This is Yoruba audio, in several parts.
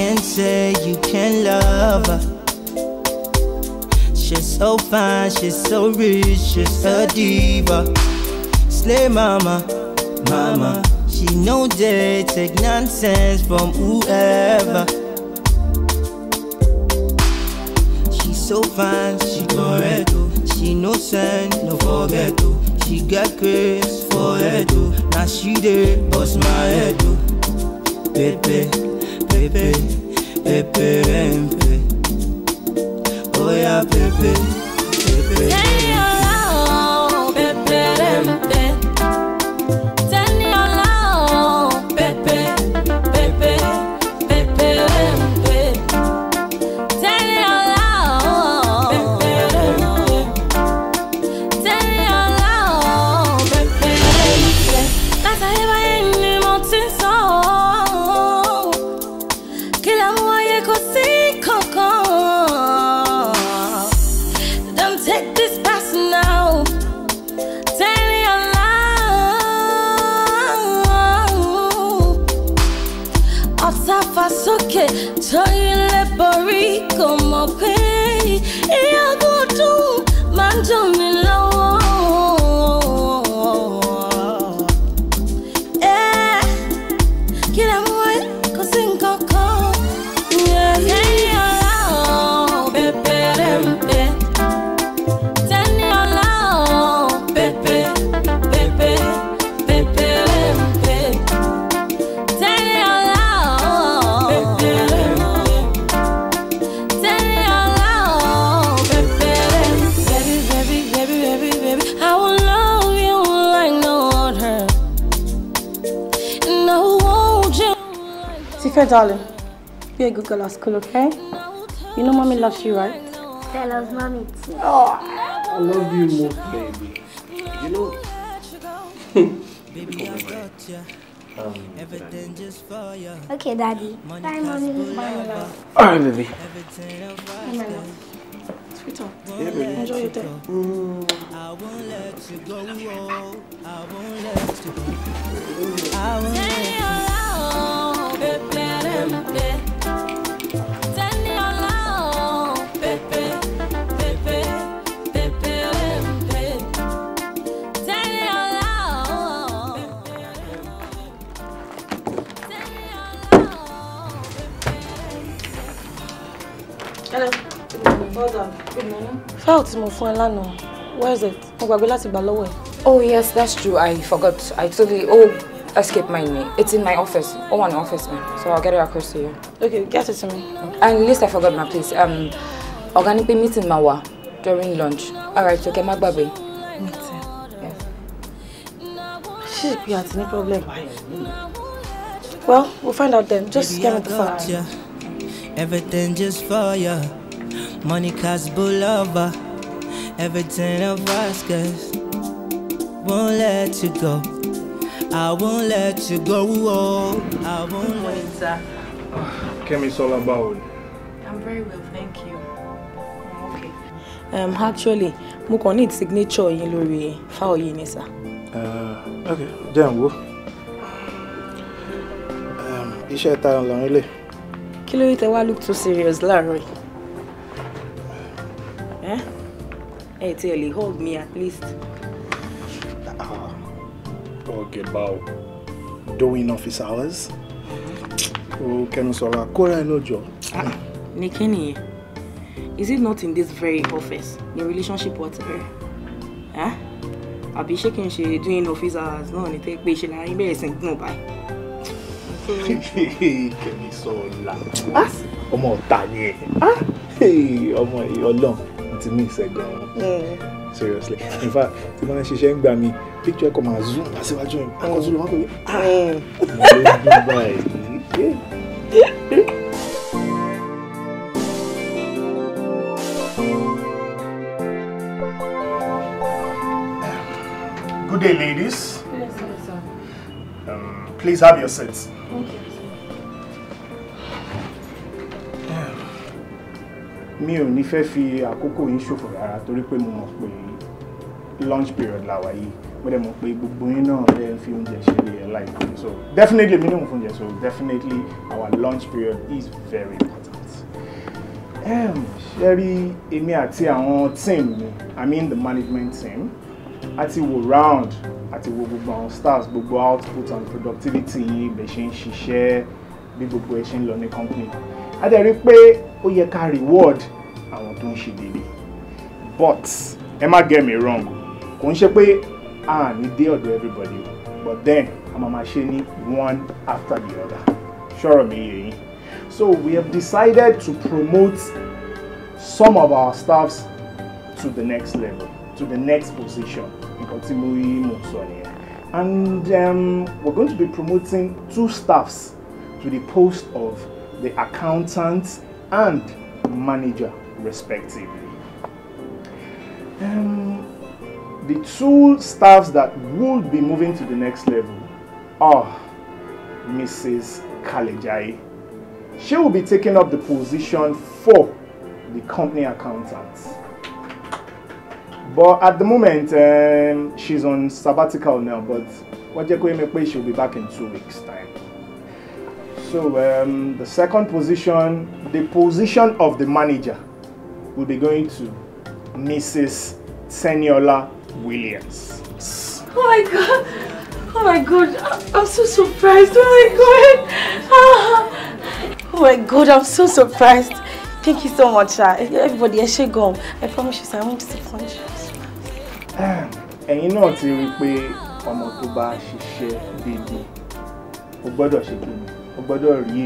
can't say you can't love her. She's so fine, she's so rich, she's a diva. Slay mama, mama. She know they take nonsense from whoever. She's so fine, she correct. She no sense, no forget. She got grace for her too. Now she there, bust my head too. Pepe, pepe, pepe, pepe. Oh yeah, pepe, pepe. Tell you all, pepe, pepe. Tell you all, pepe, pepe, pepe, pepe. Tell you all, pepe, pepe. Tell you all, pepe, pepe. That's how I am in my soul. Kill 'em while you go see Coco. Take this pass now. Tell your love. Otafa soke, toile bori como pe. Iya go do manjo mi lowo. Kila mwe ko sing koko. Yeah, tell your love, pepe, pepe. Tifa, darling, be a good girl at school, okay? You know mommy loves you, right? I love mommy too. Oh, I love you more, baby. You know. Okay, daddy. Bye, mommy. Bye, love. Alright, baby. Bye, my love. Sweetheart, Yeah, baby. enjoy your day. I won't let you go. I won't let you go. I won't let you go. Hello. Good morning. File tí mo fún ẹ lánàá. Where is it? Mo gbàgbé láti gbà lọ́wọ́ ẹ. Oh yes, that's true. I forgot. I totally escaped my name. It's in my office. Oh, an office man. So I'll get it across to you. Okay, get it to me. And least I forgot my place. Organic meeting Mawa during lunch. Alright, okay, Magbabe. Meeting. Yes. She's got any problem. Well, we'll find out then. Just get me the file. Everything just for ya. Money cause lover. Everything of us guess. Won't let you go. I won't let you go. Oh, I won't let you go. Kemi Solaba. I'm very well, thank you. Okay. Actually, mo kàn need signature yín lórí file yín ni sir. Okay, Jango. Iṣẹ́ ta lọ́rùn ilé. Kí ló tẹ́ wá look too serious láàárọ̀ yìí? Hey, tell you, hold me at least. Talk about doing office hours. Oh, Kemi Sola, Kora no job. Nikini, is it not in this very office? Your relationship whatever? Huh? I'll be shaking she doing office hours. No, it take patient. I be saying no bye. Kemi Sola. Ọmọ ta ni. Ọmọ Ọlọ́run ti mi se gan. Seriously. In fact, tí mo ṣiṣẹ́ ń gbà mí, picture come and zoom asiwaju mi. Akozu lo ma ko. Good day, ladies. Yes, sir. Please have your seats. Okay. Mi ò ní fẹ́ fi àkókò yín ṣòfò rárá torí pé mo mọ̀ pé lunch period la wà yìí But I'm pay gbogbo yín náà ẹ fi oúnjẹ ṣe like so definitely minimum oúnjẹ so definitely our lunch period is very important. Sherry, èmi àti àwọn team mi, I mean the management team, àti wo round, àti wo gbogbo àwọn stars, gbogbo output and productivity yín bẹ̀ ṣe ń ṣiṣẹ́ bí gbogbo ẹ ṣe ń lọ ní company. A dẹ̀ rí pé ó yẹ ká reward àwọn tó ń ṣe dédé. But ẹ má get me wrong, kò ń ṣe pé ní dé ọ̀dọ̀ everybody, but then I'm ṣe one after the other. Sure me yẹn. So we have decided to promote some of our staffs to the next level, to the next position. And we're going to be promoting 2 staffs to the post of the accountant and manager respectively. The 2 staffs that will be moving to the next level are Mrs. Kalejai. She will be taking up the position for the company accountant. But at the moment, she's on sabbatical now, but she'll be back in 2 weeks' time. So the second position, the position of the manager, will be going to Mrs. Seniola Williams. Oh my God! Oh my God! I'm so surprised! Oh my God, I'm so surprised! Thank you so much, everybody. I should go. I promise you, sir, I won't disappoint you. Ẹ̀yin náà ti rí pé ọmọ tó bá ṣiṣẹ́ déédéé, ó gbọ́dọ̀ ṣe kíni, ó gbọ́dọ̀ rí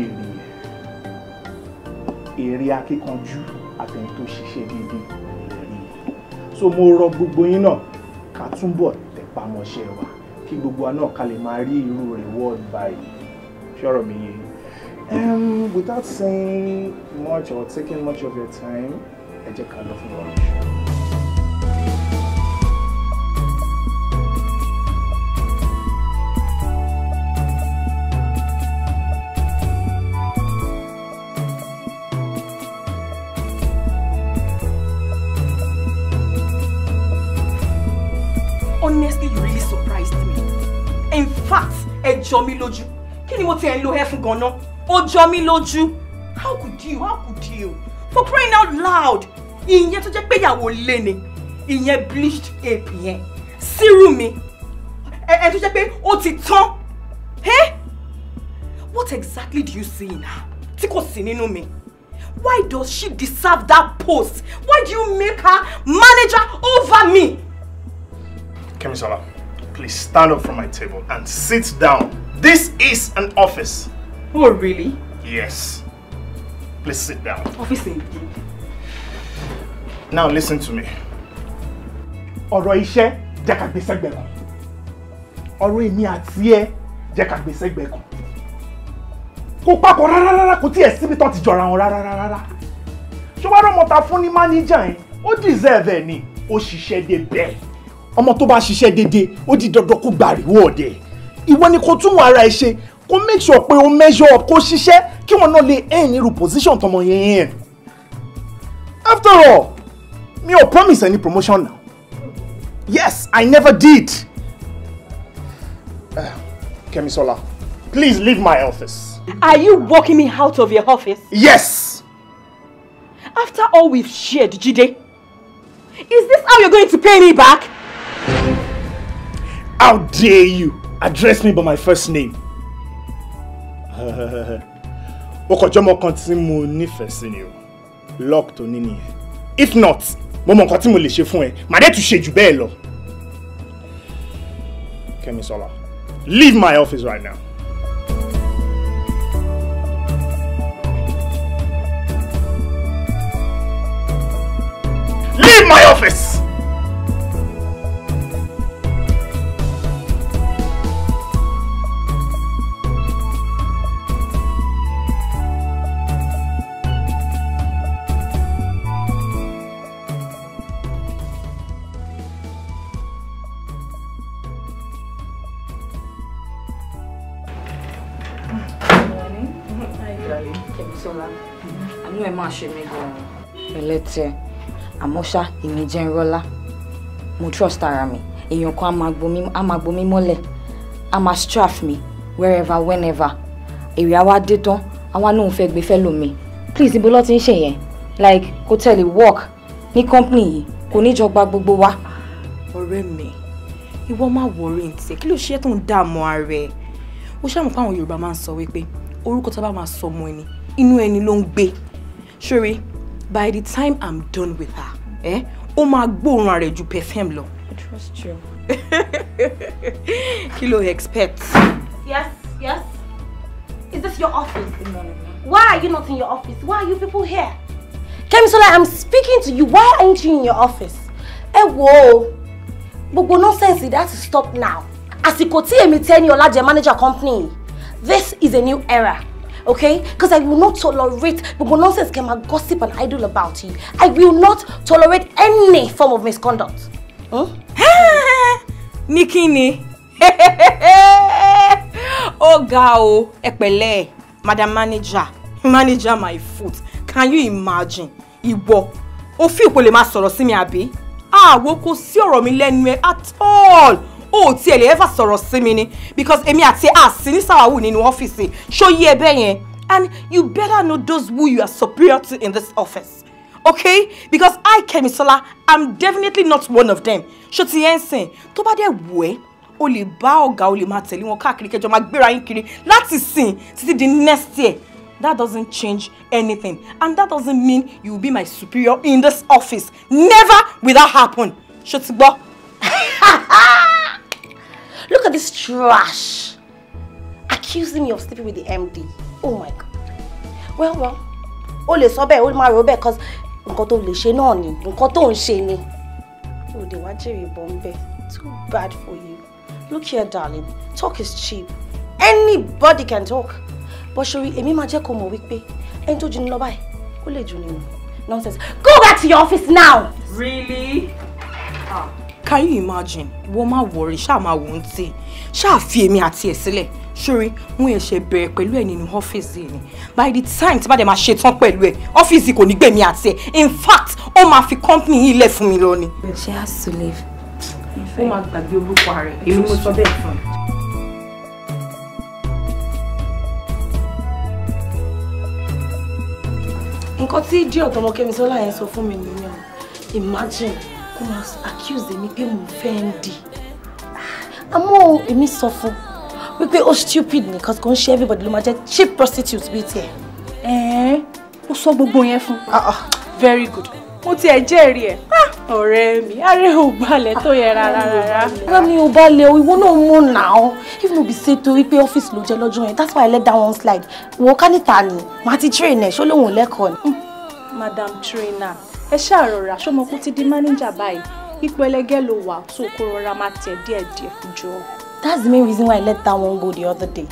èrè akíkanjú àtẹni tó ṣiṣẹ́ déédéé rí. So mo rọ̀ gbogbo yín náà ká túnbọ̀ tẹpá mọ́ṣẹ́ wa kí gbogbo wa náà ká lè máa rí irú reward báyìí. Ṣọ́rọ̀ mi yé. Without saying much or taking much of your time, ẹ jẹ́ ká lọ fún lunch. Honestly, you really surprised me. In fact, ẹ jọ mí lójú. Kí ni mo ti ẹ̀ ń lo hair fún gan-an? Ó jọ mí lójú. How could you? How could you? For crying out loud. Ìyẹn tó jẹ́ pé ìyàwó lé ni. Ìyẹn bleached ape yẹn. Sírù mi. Ẹ tó jẹ́ pé ó ti tán. Eh? What exactly do you see in her? Tí kò sí nínú mi. Why does she deserve that post? Why do you make her manager over me? Kemisola, please stand up from my table and sit down. This is an office. Oh, really? Yes. Please sit down. Office indeed. Now listen to me. Ọ̀rọ̀ iṣẹ́ jẹ́ ká gbé sẹ́gbẹ̀ kan. Ọ̀rọ̀ èmi àti ẹ jẹ́ ká gbé sẹ́gbẹ̀ kan. Kò papọ̀ rárá kò tiẹ̀ síbi tán ti jọra wọn rárá. Ṣé wàá rọ́mọ ta fún ní manager yẹn? Ó deserve ẹ̀ ni. Ó ṣiṣẹ́ dé bẹ́ẹ̀. Ọmọ tó bá ṣiṣẹ́ dédé, ó di dandan kó gba reward ẹ̀. Ìwọ ni kó tún ara ẹ ṣe, kó make sure pé ó measure up, kó ṣiṣẹ́ kí wọ́n náà lè earn irú position tọmọ yẹn. After all, me ò promise any promotion now. Yes, I never did. Kemisola, please leave my office. Are you walking me out of your office? Yes. After all we've shared, Jide, is this how you're going to pay me back? How dare you address me by my first name? Okojomo kan tí mo nífẹ̀ẹ́ sí ni o. Lock tó ní nìyẹn. If not, mo mọ nǹkan tí mo lè ṣe fún ẹ. Màá dẹ̀ tún ṣe jù bẹ́ẹ̀ lọ. Kemisola, leave my office right now. Leave my office! Kemisola, àánú ẹ máa ṣe mí gan-an. Ẹlẹ́tẹ̀, àmọ́ ṣá, èmi jẹ́ ń rọ́lá. Mo trust ara mi. èèyàn kan á máa gbomi mọ́lẹ̀, á máa straff mi wherever whenever. Èrè àwa dé tán, àwa náà ń fẹ́ gbé fẹ́ lómi. Please, ibo ló ti ń ṣe yẹn? Like, kò tẹ̀lé work ní company yìí, kò ní jọ gba gbogbo wa. Ọ̀rẹ́ mi, ìwọ má worry ntí. Kí ló ṣe tó ń dààmú ara ẹ? Ó ṣàmù pé àwọn Yorùbá máa ń sọ wípé orúkọ tó bá máa sọ ọmọ ẹni, inú ẹni ló ń gbé. Ṣórí, by the time I'm done with her, ó máa gbóòórùn ara rẹ̀ ju perfume lọ. I trust you. Kí ló expect? Yes. Is this your office? Why are you not in your office? Why are you people here? Kemisola, I'm speaking to you. Why aren't you in your office? Whoa. Gbogbo nonsense, it has to stop now. Àsìkò tí èmi Teniola jẹ́ manager company. This is a new era. Okay? Because I will not tolerate gbogbo nonsense can gossip and idle about you. I will not tolerate any form of misconduct. Nikini. Oh ga ẹ pẹ̀lẹ́, Madam Manager my foot. Can you imagine? Ìwọ, ó fi ìpò lè máa sọ̀rọ̀ sí mi àbí? Wo kò sí ọ̀rọ̀ mi lẹ́nu ẹ at all. Tí ẹ lè ever sọ̀rọ̀ sí mi ni because èmi àti sí ní sàwáwù nínú ọ́fíìsì. Ṣó yé bẹ́ẹ̀ yẹn? And you better know those who you are superior to in this office. Okay? Because I, Kemisola, I'm definitely not one of them. Ṣó ti yẹn sìn, tó bá dé wù ẹ́, o lè bá ọ̀gá o lè máa tẹ̀lé wọn káàkiri kẹjọ máa gbéra yín kiri láti sìn títí di next year. That doesn't change anything. And that doesn't mean you will be my superior in this office. Never will that happen. Ṣó ti gbọ́? Look at this trash. Accusing me of sleeping with the MD. Oh my God. Well. O lè sọ bẹ́ẹ̀, o máa rò bẹ́ẹ̀ because nǹkan tó lè ṣe náà ni, nǹkan tó ń ṣe ni. O de wá jèrè bombe. Too bad for you. Look here, darling. Talk is cheap. Anybody can talk. But Shuri, èmi máa jẹ́ kó mọ̀ wípé ẹni tó jù ní lọ báyìí, ó lè jù nínú. Nonsense. Go back to your office now. Really? Can you imagine? Wọ́n máa worry, ṣáà máa wò ó tí. Ṣáà fi èmi àti ẹ̀ sílẹ̀. Shuri, wọ́n ṣe bẹ̀rẹ̀ pẹ̀lú ẹ̀ nínú ọ́fíìsì ni. By the time tí bá dẹ̀ máa ṣe tán pẹ̀lú ẹ̀, ọ́fíìsì kò ní gbé mi àti ẹ̀. In fact, ó máa fi company yìí lẹ̀ fún mi lọ ni. She has to leave. Ó máa gbàgbé orúkọ rẹ̀. Èmi mo sọ bẹ́ẹ̀ fún un. Nǹkan tí díẹ̀ ọ̀tọ̀mọ Kemisola yẹn sọ fún mi nìyẹn. Imagine kó máa accuse mi pé mo fẹ́ ń di. Àmọ́ èmi sọ fún wípé ó stupid ni because kò ń ṣe everybody ló máa jẹ́ cheap prostitute bíi tiẹ̀. Ó sọ gbogbo yẹn fún. Very good. Mo ti ẹ̀ jẹ́rìí ẹ̀. Ọ̀rẹ́ mi, ààrẹ ò balẹ̀ tó yẹ rárá. Ọ̀rẹ́ mi ò balẹ̀ o, ìwọ náà mọ̀ now. If no be say torí pé ọ́fíìsì ló jẹ́ lọ́jọ́ yẹn, that's why I let that one slide. Wo ká níta ni, màá ti train ẹ̀, ṣó lóun lẹ́kọ̀ọ́ ni. Madam Trainer, ẹ ṣàrọ̀rà ṣọmọ kó ti di manager báyìí. Ipò ẹlẹgẹ́ ló wà tó kó rọra máa tẹ̀ díẹ̀díẹ̀ jọ. That's the main reason why I let that one go the other day.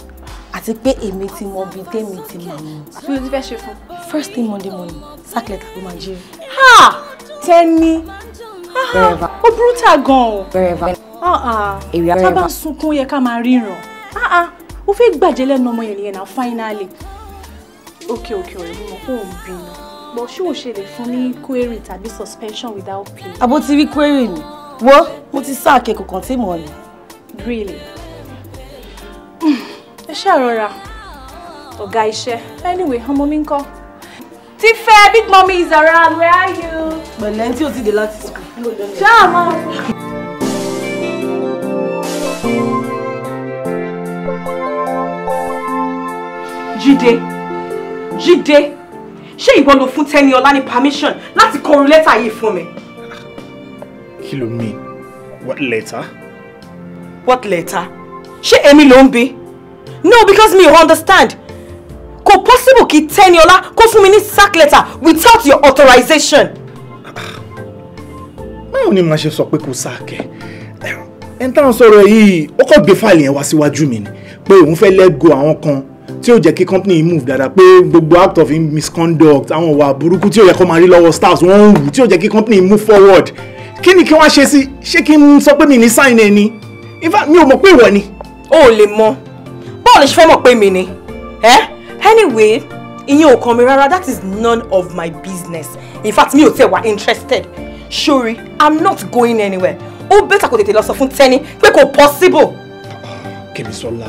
Àti pé èmi ti mọ bí tèmi ti mọ mọ. Kí ló ti fẹ́ ṣe fún? First thing Monday morning, sack letter ló máa jí. Tẹ́ni. Ó brutal gan-an. Wherever. Tá bá sunkún yẹ ká máa ríran. Ó fẹ́ gbàjẹ́ lẹ́nu ọmọ yẹn nìyẹn náà finally. Okay, ọ̀rẹ́ mi mọ̀ kó ń bínú. But ṣé o ṣe lè fún ní query tàbí suspension without pay? Àbó ti rí query ni. Wo, mo ti sack ẹ kọ̀ọ̀kan tí mo ní. Really? Ẹ ṣàrọ̀ra. Ọ̀gá iṣẹ́. Anyway, ọmọ mi ńkọ́? Tífẹ́, Big Mommy is around. Where are you? Pẹ̀lẹ́ tí o ti dé láti school. Ṣáàmọ́. Jídé, ṣé ìwọ ló fún Teniola ní permission láti kọrú lẹ́tà yìí fún mi? Kí ló mean? What letter? What letter? Ṣé èmi ló ń bí? No, because me understand. Kò possible kí Teniola kó fún mi ní sack letter without your authorization. Báwo ni màá ṣe sọ pé kò sack ẹ? Ẹn táwọn sọ̀rọ̀ yìí, ó kọ́ gbé fáìlì yẹn wá síwájú mi ni pé òun fẹ́ let go àwọn kan tí ó jẹ́ kí company move dáadáa pé gbogbo act of misconduct àwọn ìwà burúkú tí ó yẹ kó máa rí lọ́wọ́ staffs wọ́n ń wù tí ó jẹ́ kí company move forward. Kí ni kí wọ́n ṣe sí? Ṣé kí n sọ pé mi ní sign ẹ ni? In fact, mi ò mọ̀ pé ìwọ ni. O ò lè mọ̀. Báwo lè ṣe fẹ́ mọ̀ pé mi ni? Anyway, ìyẹn ò kàn mí rárá. That is none of my business. In fact, mi ò tiẹ̀ wá interested. Shuri, I'm not going anywhere. Ó better kó tètè lọ sọ fún Tenny pé kò possible. Kẹ́misọ́lá,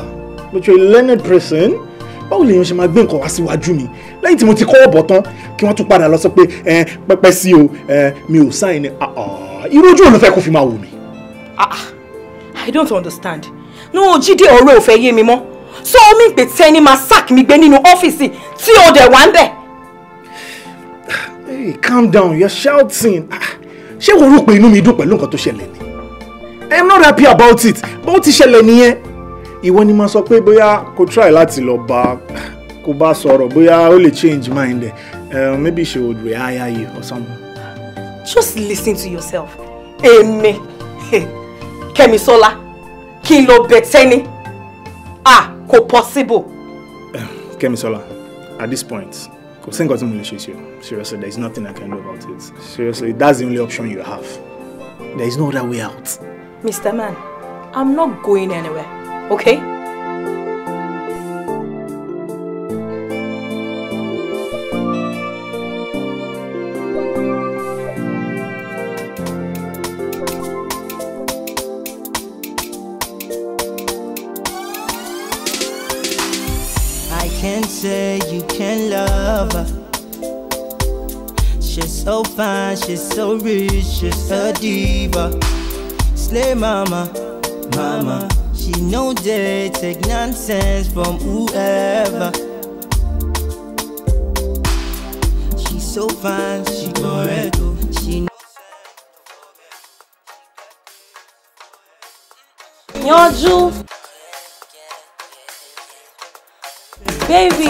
but you're a learned person. Báwo lèèyàn ṣe máa gbé nǹkan wá síwájú mi lẹ́yìn tí mo ti kọ́wọ́ bọ̀ tán kí wọ́n tún padà lọ sọ pé pẹ́pẹ́ sí o mi ò sign ni irú ojú òun fẹ́ kó fi máa wò mí. I don't understand. No, Jídé ọ̀rẹ́ ò fẹ́ yé mi mọ́. So omi pé Tenny máa sack mi gbé nínú ọ́fíìsì tí ó dẹ̀ wá ń bẹ̀. Hey, calm down, you're shouting. Ṣé wo rò pé inú mi dùn pẹ̀lú nǹkan tó ṣẹlẹ̀ ni? I am not happy about it. Bó ti ṣẹlẹ̀ nìyẹn. Ìwọ ni máa sọ pé bóyá kò try láti lọ bá kò bá sọ̀rọ̀ bóyá ó lè change mind ẹ̀. Maybe she would rehire you or something. Just listen to yourself. Èmi, Kẹ́misọ́lá, kí n lọ bẹ̀ Tenny. Kò possible. Kẹ́misọ́lá, at this point, kò sí nǹkan tí mo lè ṣe sí o. Seriously, there is nothing I can do about it. Seriously, that's the only option you have. There is no other way out. Mr. Man, I'm not going anywhere, okay? I can't say you can love her. She's so fine, she's so rich, she's a diva. Slay mama, mama. She know they take nonsense from whoever. She's so fine, she correct. She knows. Yanju, baby.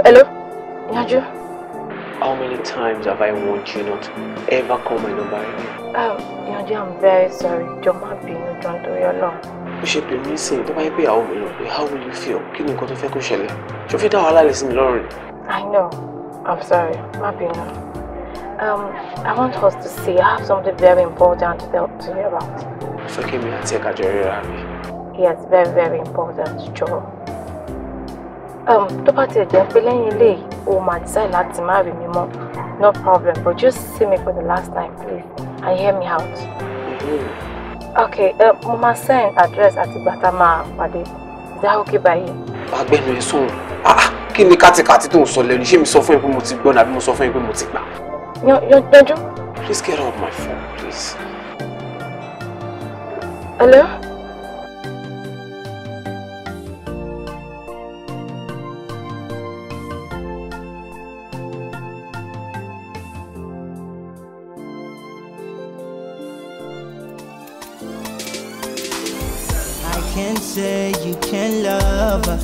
Hello, Yanju. How many times have I warned you not to ever call my number again? Yanju, I'm very sorry. Jọ̀ọ́ má bínú, jọ̀ọ́ nítorí Ọlọ́run. Ó ṣe pè mí sí tó bá yẹ pé àwọn mi lọ pé how will you feel? Kí ni nǹkan tó fẹ́ kó ṣẹlẹ̀? Ṣé o fẹ́ dá wàhálà lẹ̀ sí mi lọ́rùn? I know. I'm sorry. Má bínú. I want us to see. I have something very important to tell to you about. Fẹ́ kí mi àti ẹ̀ka jọ ríra mi. Yes, very, very important, jọ̀ọ́. Tó bá tiẹ̀ jẹ́ pé lẹ́yìn ilé o máa decide láti má rí mi mọ́, no problem, but just see me for the last time, please, and hear me out. Okay, mo máa send address àti ìgbà tá máa pàdé. Is that okay by you? Agbẹ́nu ẹ̀ sọ̀rọ̀. Kí ni kátikàti tó ń sọ lẹ́nu? Ṣé mi sọ fún ẹ pé mo ti gbọ́ àbí mo sọ fún ẹ pé mo ti gbà? Yanju? Please get off my phone, please. Hello? Can't say you can love her.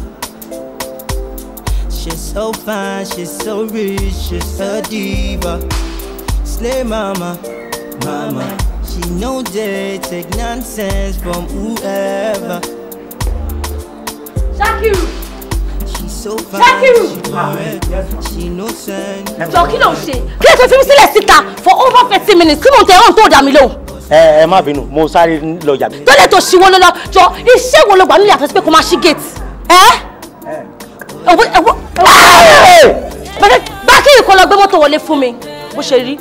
She's so fine, she's so rich, she's a diva. Slay mama, mama. She know they take nonsense from whoever. Shakiru! She's so fine, Shakiru! she correct. She knows sense. Jọ̀ọ́ kí ló ń ṣe? Kí ló tó fi mí sílẹ̀ síta for over 30 minutes tí mo tẹ̀ ọ́n tó dà mí lóhùn? Ẹ má bínú, mo sáré lọ yàgbé. Tó lè tó ṣíwọ́ lọ́lọ́ jọ iṣẹ́ wo ló gbà nílé àfẹ́sí pé kó máa ṣí gate? Bá kí ìkọ́ lọ gbé mọ́tò wọlé fún mi bó ṣe rí.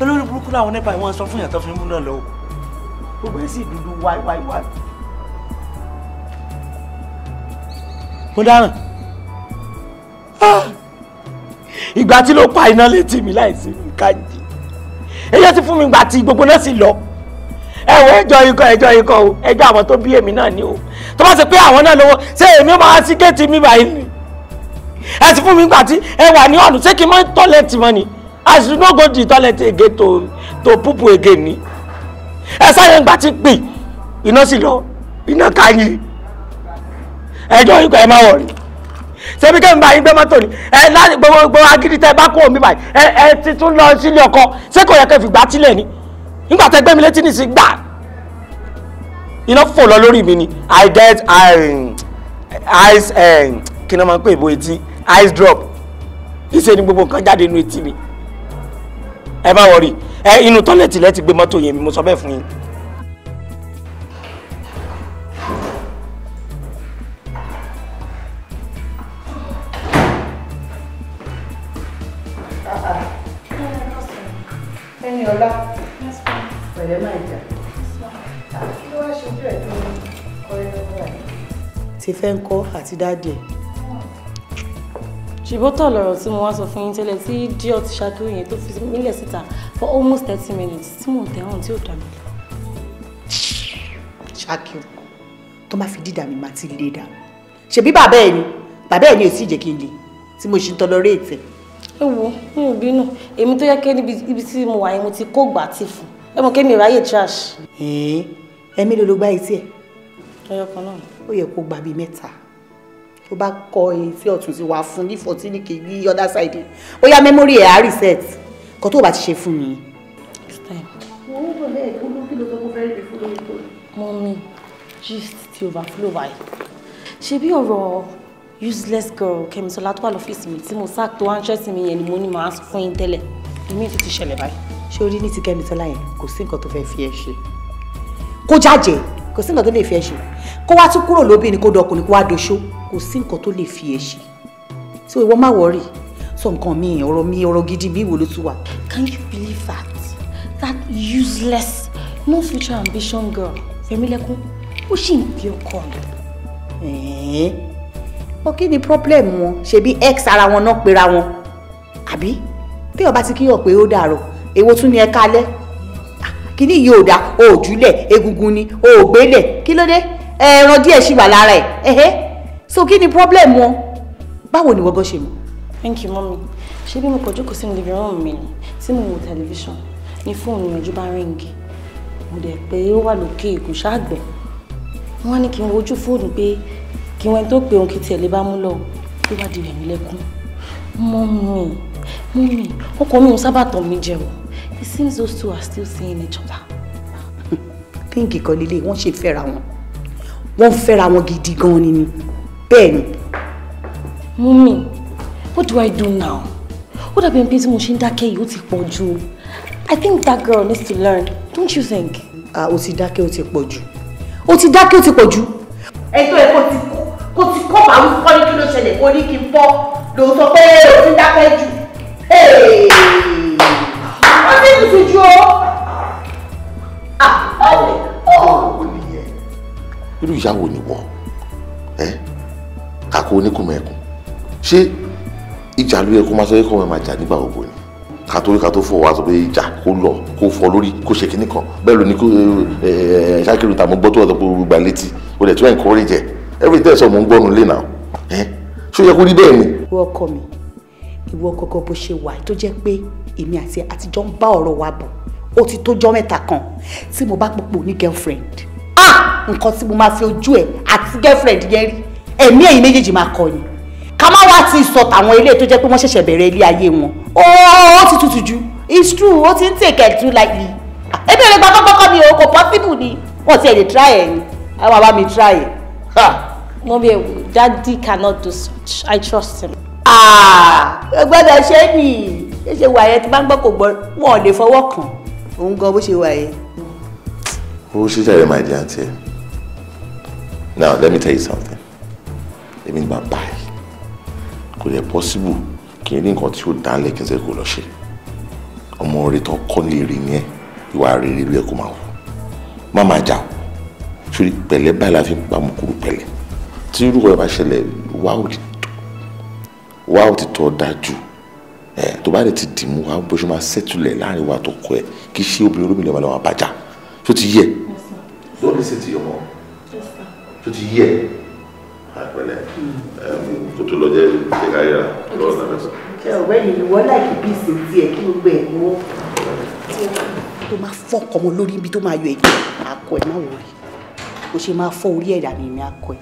Olórí burúkú làwọn nípa ìwọ̀n sọ fún yàtọ̀ fún mú náà lọ. Gbogbo ẹ̀ sì dúdú wáíwáíwáí. mo dáràn ìgbà tí ló pa iná létí mi láìsí kájí èyí ti fún mi gbà tí gbogbo náà sì lọ ẹwọ ẹjọ́ ikọ̀ o ẹjọ́ àwọn tó bí èmi náà ni o tó bá ṣe pé àwọn náà lówó ṣé èmi máa sí géètì mi báyìí ni ẹ ti fún mi gbà tí ẹ wà ní ọ̀nù ṣé kí n mọ tọ́lẹ̀tì mọ́ ni I should not go to the toilet again to poop again ni ẹ sáyẹn gbà tí pè iná sì lọ iná káyìn ẹjọ́ ikọ̀ ẹ máa wọ̀ rí ṣebí kẹ́mi bá yín gbé mọ́tò ni ẹ láti gbogbo agídí tẹ bá kó omi báyìí ẹ ti tún lọ sílé ọkọ ṣé kò yẹ kẹ́ fi gbà tílẹ̀ ni nígbà tẹ gbé mi létí nìsí gbà iná fò lọ lórí mi ni I get ice kí ni wọ́n máa ń pè bó etí ice drop ìṣe ni gbogbo nǹkan jáde nínú etí mi ẹ má wọrí inú tọ́lẹ̀tì lẹ́ ti gbé mọ́tò yẹn mi mo sọ bẹ́ẹ̀ fún yín. Ẹni ọlá pẹ̀lẹ́ máa jà kí ló wá ṣojú ẹ̀ tó ń kọ́ ẹ lọ́wọ́ ẹ̀. Ti fẹ́ ń kọ́ àti dáàdì ẹ̀. ṣùgbọ́n lọ̀rọ̀ tí mo wá sọ fún yín tẹ́lẹ̀ tí díọ̀ ti ṣáájú yẹn tó fi mílẹ̀ síta for almost 30 minutes tí mò ń tẹ̀wọ̀n tí ò dà mí. Ṣákìú tó máa fi dídà mi máa ti lé dà ṣebí bàbá ẹ̀ ni ò sì jẹ́ kí n lè tí mo ṣe ń tọ́lọ́rẹ́ ètẹ̀. ẹ wo mi ò bínú èmi tó yẹ kẹ́ níbi tí mo wà yẹn mo ti kó gbà tí fún ẹ mọ̀ kémi ráyè trash. ẹ̀mí ló gbá etí ẹ̀. ẹyọ kan náà. ó yẹ kó gbà bíi mẹ́ta tó bá kọ etí ọ̀tún sí wa fún ní 14 ní kejì other side ó yá memory ẹ̀ á reset kan tó bá ti ṣe fún mi. wọ́n wọ́n bẹ́ẹ̀ kí ló tó kó fẹ́ẹ́ rí fún lórí tó. Mọ́mí gist ti overflow báyìí ṣe bí ọ̀rọ̀ useless girl Kẹ́misọ́lá tó wà lọ́fíìsì mi tí mo sack tó ránṣẹ́ mi yẹn ni mo ní màá fún yín tẹ́lẹ̀ èmi ti ṣẹlẹ̀ báyìí. ṣé orí ní ti Kẹ́misọ́lá yẹn kò sí nǹkan tó fẹ́ fi ẹ ṣe kó jàjẹ́ kò sí nǹkan tó lè fi ẹ ṣe kó wá tún kúrò lóbìnrin kó dọkùnrin kó wá doṣó kò sí nǹkan tó lè fi ẹ ṣe so ìwọ má wọrí sọ nǹkan mi ọ̀rọ̀ gidi mi wò ló tún wà. Can you believe that useless no future ambition girl Fẹ́milẹ́kún ó sì ń bí ọkọ rẹ̀. Ó kí ni problem wọn ṣebí ex ara wọn náà pera wọn àbí tí ọba ti kíyàn pé ó dàrọ èwo tún ni ẹ kálẹ̀ kíní yìí ò dá o ò júlẹ̀ egungun ni o ò gbélẹ̀ kí ló dé ẹran díẹ̀ ṣì wà lára ẹ̀ so kí ni problem wọn báwo ni wọ́gọ́ ṣe mọ̀. Thank you mommy ṣé bí mo kọjú kò sí ní living room mi ni tí mo wo tẹlifíṣàn ní fóònù ìrìnàjò bá ríǹgì mo dẹ̀ pé ó wà lókè kò ṣáàgbẹ̀ wọ́n á ní kí n wojú fóònù pé kí wọ́n tó pé òun kì í tiẹ̀ lè bá mú lọ tó bá di Rẹ̀mílẹ́kún. Mọ́mí ọkọ mi ò sábà tàn mí jẹ o it seems those two are still seeing each other. pínkì kan lílé wọ́n ṣe fẹ́ra wọ́n fẹ́ra wọn gidi gan ni bẹ́ẹ̀ ni. Mọ́mí what do I do now? ó dàbí ẹni pé tí mo ṣe ń dákẹ́ yìí ó ti pọ̀ jù. I think that girl needs to learn, don't you think? Ó ti dákẹ́ ó ti pọ̀ jù ẹ̀tọ́ ẹ̀ kò ti kọ́ pàrọ̀ fún kọ́ni kí ló ṣẹlẹ̀ kó ní kí n fọ́ lòun sọ pé ó ti dákẹ́ jù. ó ti tutù ju o. ó nìyẹn irú ìyàwó ni wọ́n kàkó oníkùnmẹ̀kùn ṣé ìjà ló yẹ kó máa sọ pé kó máa jà nígbà gbogbo ni ká tó fọwọ́ aṣọ pé ìjà kó lọ kó fọ lórí kó ṣe kinní kan bẹ́ẹ̀ ló ní kó ṣákìrì ta mo gbọ́ tó ọ̀dọ̀ pé gbà létí o dẹ̀ tún encourage ẹ̀ every day sọ mo ń gbọ́nu lé náà ṣó yẹ kó rí bẹ́ẹ̀ ni. ìwọ ọkọ mi ìwọ kọ́kọ́ bó ṣe wà tó jẹ́ pé èmi àti àtijọ́ ń bá ọ̀rọ̀ wa bọ̀ ó ti tó jọ́ mẹ́ta kan tí mo bá pòpò ní girlfriend nǹkan tí mo máa fi ojú ẹ̀ àti girlfriend yẹn rí ẹ̀mí ẹ̀yin méjèèjì máa kọ ni ká má wá ti sọ tàwọn ilé tó jẹ́ pé wọ́n ṣẹ̀ṣẹ̀ bẹ̀rẹ̀ ilé ayé wọn ó ti tutù jù it's true ó ti ń take it too lightly ebi ò lè gba kọ́kọ́ mi o kò possible ni wọ́n ti ẹ̀ lè try ẹ̀ ni àwọn bàbá mi try ẹ̀. Mommy, Daddy cannot do such. I trust him. Gbọ́dọ̀ ṣe ni ṣe ṣe wà yẹn tí bá ń gbọ́ kò gbọ́ wọn ò lè fọwọ́ kàn òun gan bó ṣe wà yẹn. ó ṣe jàre my dear aunty. Now let me tell you something. Èmi nígbà báyìí kò lè possible kí n rí nǹkan tí ó dánlẹ̀ kí n ṣe kó lọ ṣe. Ọmọ rẹ̀ tó kọ́ lè rí ni ẹ̀ ìwà rere ló yẹ kó máa wò. Má máa jà o. Ṣùrí pẹ̀lẹ́ báyìí la fi ń pa mú kúrú pẹ̀lẹ́. Tí irú ẹ̀ bá ṣẹlẹ̀ wá òtítọ́ dájú tó bá lè ti dì mú wa bó ṣe máa ṣẹ́tùlẹ̀ láàrin wa tó kọ ẹ̀ kì í ṣe obìnrin olómìnira wà lọ́wọ́ àbájá tó ti yẹ. don't listen to your mom. tó ti yẹ. àpẹẹrẹ kó tó lọ jẹ káyà lọ́wọ́ náà mẹ́sàn. ṣé ọ̀gbẹ́ yìí wọ́n láìkí bí ìsìn tiẹ̀ kí gbogbo ẹ̀ wọ́n. tó máa fọ́ ọkọ ọmọ lórí ibi tó máa yọ ẹ̀jẹ̀ akọ ẹ̀ má wọrí bó ṣe máa fọ́ orí ẹ̀dá ni èmi akọ ẹ̀.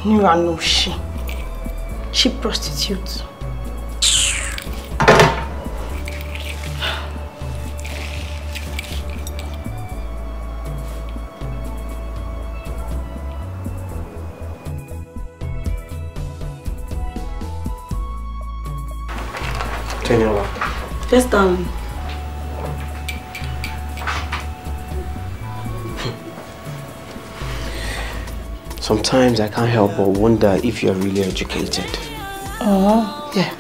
Nirano, she prostitutes. Teniola. Yes, darling. Sometimes I can't help but wonder if you're really educated. Yeah.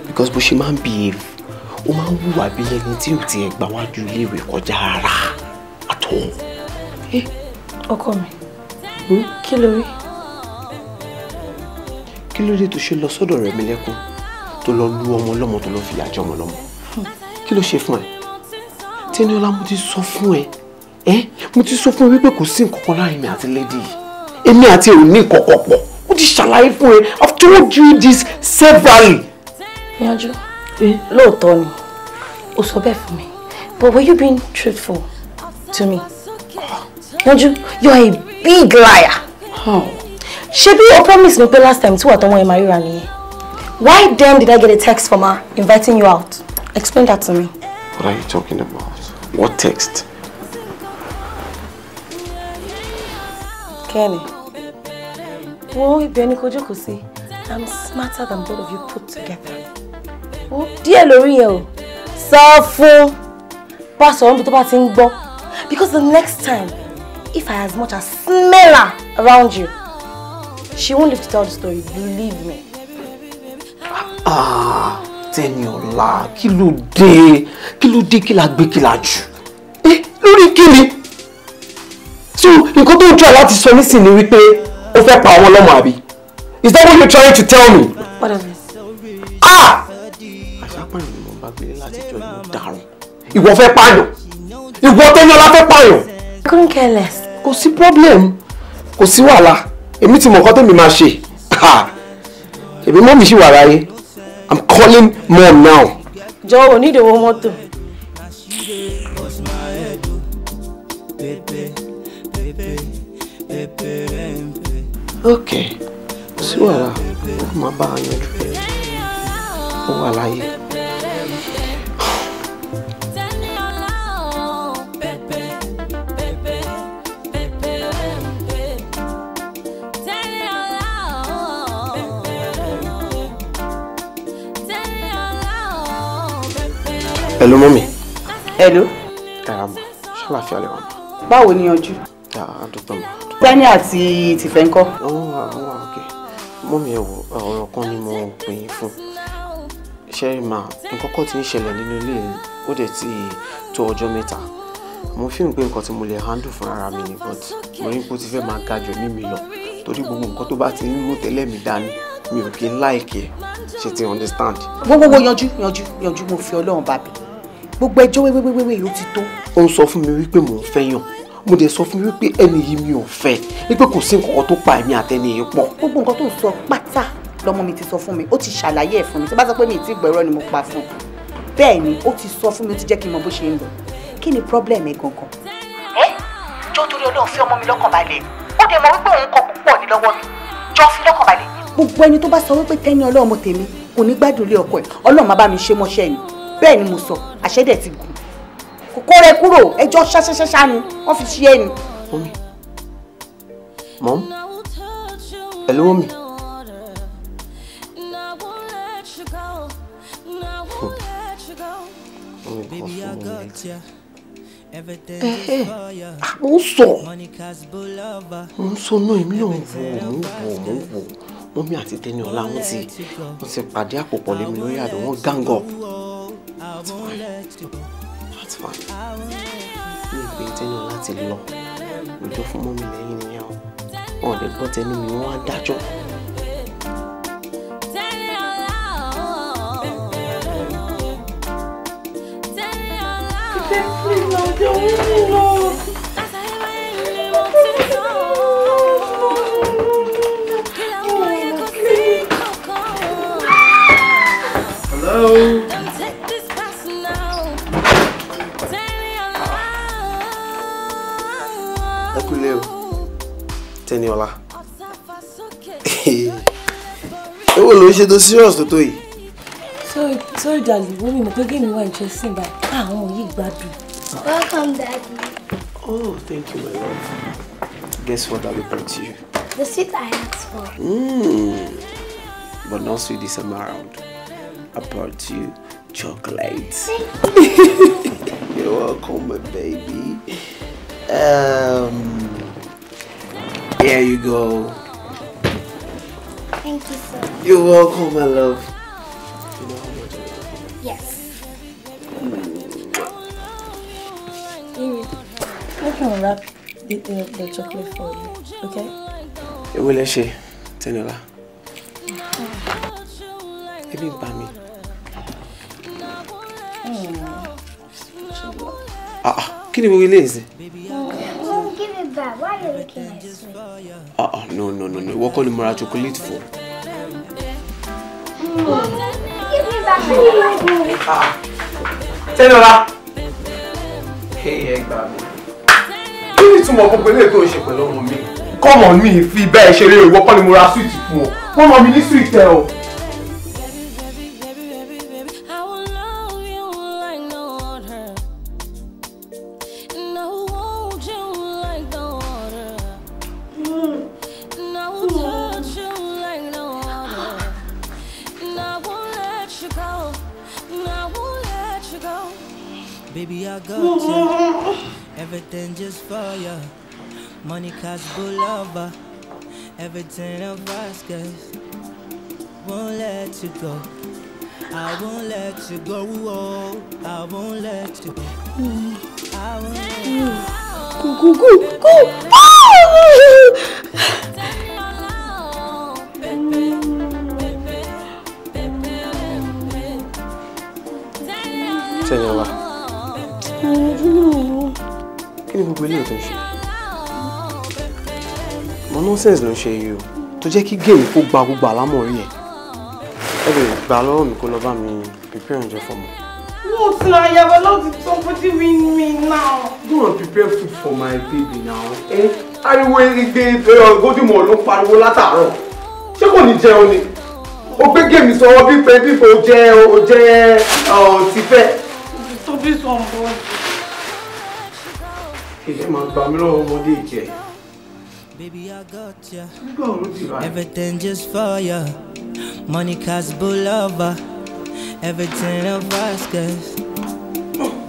Because bó ṣe máa ń behave, ó máa ń hùwà bí ẹni tí ò tiẹ̀ gbà wájú iléèwé kọjá rárá at all. Ọkọ mi, kí ló rí? Kí ló dé tó ṣe lọ sọ́dọ̀ rẹ̀ mi lẹ́kún tó lọ lu ọmọ ọlọ́mọ tó lọ fìyà jẹ ọmọ ọlọ́mọ? Kí ló ṣe fún ẹ? Teniola, mo ti sọ fún ẹ. Mo ti sọ fún ẹ wípé kò sí nǹkan kan láàrin mi àti lady yìí. Èmi àti ò ní kọ̀kọ̀ pọ̀. Ó ti ṣàlàyé fún ẹ. I've told you this severally. Yanjú, lóòótọ́ ni, o sọ bẹ́ẹ̀ fún mi. But were you being truthful to me? Yanjú, you're a big liar. Ṣebí o promise me pé last time tí wà tọ́wọ́ ẹ máa ríra nìyẹn. Why then did I get a text from her inviting you out? Explain that to me. What are you talking about? What text? Kenny. Wo ibi ẹni kò jókòó sí. I'm smarter than both of you put together. Wo díẹ̀ lórí yẹn o. Sọ fún pásọ̀ níbi tó bá ti ń gbọ́. Because the next time, if I as much as smell her around you, she won't live to tell the story. Believe me. Teniola, kí ló dé? Kí ló dé kí la gbé kí la jù? Lórí kí ni? So, nǹkan tó ń try láti sọ nísìnyí ni wípé ó fẹ́ pa àwọn ọlọ́mọ àbí? Is that what you're trying to tell me? What is it? Àṣàpàyàn ni mo bá gbélé láti jọ ìlú dàrún. Ìwọ fẹ́ pààyàn. Ìwọ Teniola fẹ́ pààyàn. I couldn't care less. Kò sí problem. Kò sí wàhálà. Èmi ti mọ̀ nǹkan tèmi máa ṣe. Èmi mọ́ mi ṣì wà láyé. I'm calling mom now. Jọ̀wọ́ ní ìdèwọ̀ mọ́tò. Okay. Sí wàhálà. Ó máa bá a yanjú pé ó wà láyé. Hello, mommy. Hello. Karama, ṣàlàáfíà lẹ wà ma. Báwo ni Yanjú? A dúpẹ́ ma. Gbẹ́ni àti Tìfẹ́ ńkọ́? Àwọn okay. Mommy ẹ wò ọ̀rọ̀ kan ni mo pè yín fún. Ṣé ma nǹkan kan tí ń ṣẹlẹ̀ nínú ilé ó dẹ̀ ti tó ọjọ́ mẹ́ta. Mo fi pé nǹkan tí mo lè handle fún ara mi ni but mo rí pé ó ti fẹ́ máa ga jù mí lọ torí gbogbo nǹkan tó bá ti ń mú tẹ́lẹ̀ mi dání mi ò kí ń like ẹ̀. Ṣé ti understand? Gbogbo Yanjú mo fi Ọlọ́run bá bẹ̀. Gbogbo ẹjọ́ wéwéwéwé yóò ti tó. Ó ń sọ fún mi wípé mò ń fẹ́yàn mo dẹ̀ sọ fún mi wípé ẹni yìí mi ò fẹ́ wípé kò sí nǹkan tó pa èmi àtẹni yìí pọ̀. gbogbo nǹkan tó ń sọ pátá lọmọ mi ti sọ fún mi ó ti ṣàlàyé ẹ̀ fún mi tí bá sọ pé mi ì tí gbọ́ irọ́ ni mo pa fún un bẹ́ẹ̀ ni ó ti sọ fún mi ó ti jẹ́ kí n mọ bó ṣe ń lọ kí ni problem ẹ gangan. jọ torí Ọlọ́run fi ọmọ mi lọ́kàn balẹ̀ ó dẹ̀ mọ̀ wípé òun kọ púpọ̀ ní lọ́wọ́ mi jọ fi lọ́kàn balẹ̀. gbogbo ẹni tó bá sọ wípé Tẹ́ni Ọlá ọmọ tèmi kò ní gbádùn ilé ọkọ ẹ̀ Ọlọ́run má bá mi ṣe mọ́ṣẹ́ ni bẹ́ẹ̀ ni mo sọ àṣẹ́dẹ̀ ti gùn kókó rẹ kúrò ẹjọ́ ṣáṣáṣáṣá ni wọ́n fi ṣe é ni. Mom? Hello, Mommy. Mo ń sọ náà èmi náà mo ń wò Mọ́mí àti Tẹ́ni Ọlá wọ́n ti pàdé àpòpọ̀ lémi lórí àdó wọ́n gang up. That's fine. Mi ò pé Tẹ́ni Ọlá ti lọ òjò fún Mọ́mí lẹ́yìn nìyẹn o wọn ò lè gbọ́ tẹnu mi wọ́n á dájọ́. Hello. Tẹ́ni Ọlá. Èwo ló ṣe tó serious tó yìí? Sorry darling, wo mi mọ̀ pé game wa interesting báyìí. Àwọn ọmọ yìí gbádùn. Welcome, Daddy. Oh, thank you, my love. Guess what I brought you? The sweet I asked for. But not sweet this time around. I brought you chocolates. You're welcome, my baby. Here you go. Thank you so much. You're welcome, my love. You know how much I love you? Yes. I can wrap the chocolate for you, okay? It will let you, Tẹ́ni Ọlá. Ebi ń pa mí. Kí ni mo rí léèzì? Mom, give it back. Why are you looking at me? No. Ìwọ kọ́ ni mo ra chocolate fún. Mom, give me back my chocolate. Tẹ́ni Ọlá. Ẹ gbà mí. Kí ni túmọ̀ gbogbo eléyìí tó ń ṣe pẹ̀lú ọmọ mi? Kọ́mọ mi fi bẹ́ẹ̀ ṣeré ìwọ kọ́ ni mo ra sweet fún ọ. Wọ́n mọ mi ní sweet ẹ o. Baby, I got you. Everything just for you. Money, cause good lover. Everything of us, guys. Won't let you go. I won't let you go. Oh, I won't let you go. I won't let you go. Go. Tẹ́ni Ọlá. Kí ni gbogbo eléyìí tó ń ṣe? Mo nonsense ló ń ṣe yìí o. Tó jẹ́ kí géèmù kó gba gbogbo àlámọ̀rí ẹ̀. Ẹ lè gbà lọ́wọ́ mi kó lọ bá mi prepare oúnjẹ fún mi. What now? You have a lot to talk. What do you mean me now? Go and prepare food for my baby now. Ariwo igbe gódìmọ̀ ló pariwo látàárọ̀. Ṣé kò ní jẹun ni? O gbé géèmù sọ̀rọ̀ bí pé bí o jẹ́ ti fẹ́. Tóbi sọ̀rọ̀. Kìí máa gbà mí lọ́wọ́ ọmọdé ìjẹ́. Baby, I got ya. Everything just for ya. Money, cause good lover. Everything of us, guys.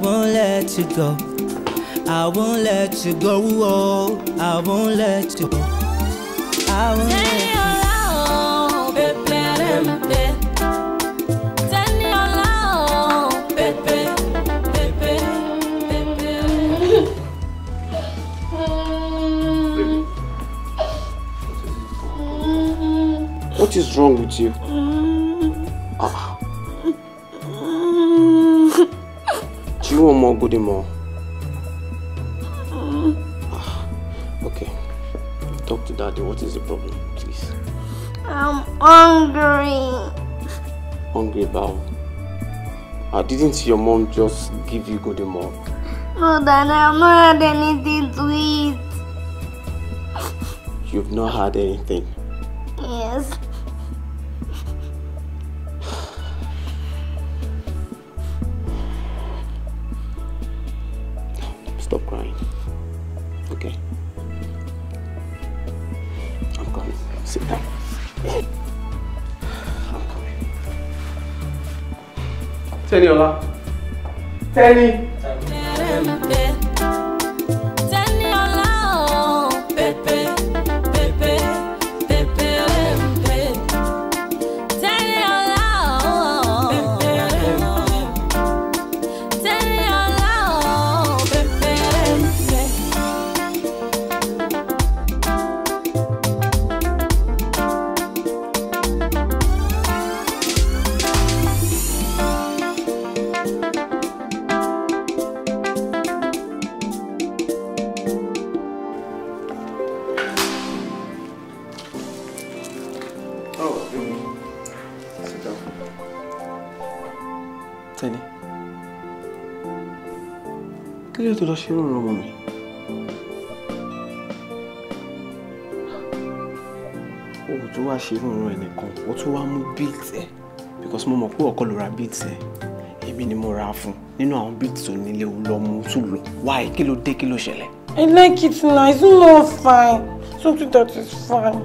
Won't let you go. I won't let you go. Oh, I won't let you go. I won't let you go. What is wrong with you? Do you want more goodie more? Talk to Daddy. What is the problem, please? I'm hungry. Hungry, Bao? Didn't your mom just give you good milk? No, Daddy, I've not had anything to eat. You've not had anything? Yes. Stop crying. Okay. I'm coming. Sit down. I'm coming. Teniola. Tenny. Tenny. Kí ló tó lọ ṣe rọrùn ọmọ mi? O tún wá ṣe rọrùn ẹnìkan, o tún wá mú beats ẹ. Because mo mọ̀ pé ọkọ ló ra beats ẹ. Èmi ni mo ra fún. Nínú àwọn beats tó nílé o lọ mú tún lọ. Why? Kí ló dé, kí ló ṣẹlẹ̀? I like it now. It's not fine. Something that is fine.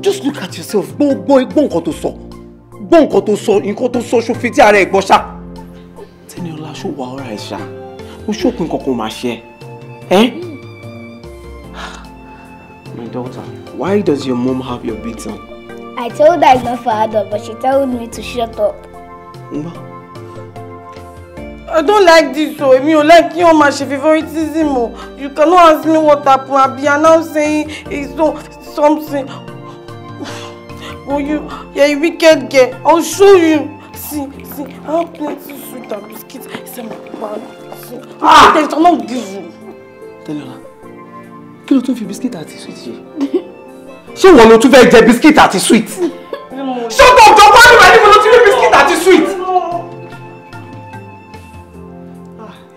Just look at yourself. Gbọ́ nǹkan tó sọ. Gbọ́ nǹkan tó sọ ṣó fi tí ara ẹ̀ gbọ́ ṣá. Teniola, ṣó wà ọ̀rá ẹ̀ ṣá. Ó ṣòpin kankan máa ṣe ẹ́. My daughter, why does your mom have your beats on? I told her it's not for adult, but she told me to shut up. I don't like this, so if you like your my favoritism, you cannot ask me what happened. I'll be now saying it's so something. Oh, you wicked girl. I'll show you. See, I have plenty of sweet and biscuits. It's my bag. See, I not give you. Teniola, kí ló tún fi biscuit àti sweet ṣe? Ṣé wọ́n ló tún fẹ́ jẹ biscuit àti sweet? Shut up, don't worry, I didn't want to eat biscuit àti sweet.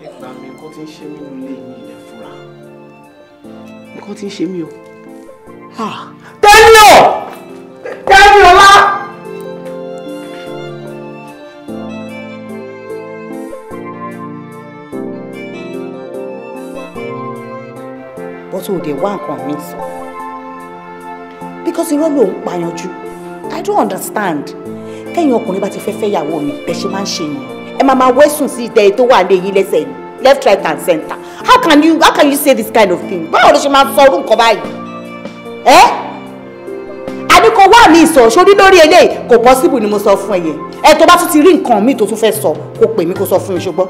Ẹ̀gbọ́n mi, nǹkan tí ń ṣe mí nílé yìí ilẹ̀ fúra. Nǹkan tí ń ṣe mí o. Teniola! But o dey wá nǹkan mi sọ. Because irọ́ ló ń payanjú. I don't understand. Kẹ́yìn ọkùnrin bá ti fẹ́ ìyàwó mi, bẹ́ẹ̀ ṣe máa ń ṣe nìyẹn. Ẹ máa wẹ́sùn sí ìtẹ́ tó wà lé yín lẹ́sẹ̀ ni, left, right and center. How can you say this kind of thing? Báwo ló ṣe máa sọ orú nǹkan báyìí? Àní kò wá mi sọ, ṣorí lórí eléyìí kò possible ni mo sọ fún ẹ yẹn. Ẹ tó bá tún ti rí nǹkan mi tó tún fẹ́ sọ, kó pè mí kó sọ fún mi ṣùgbọ́n.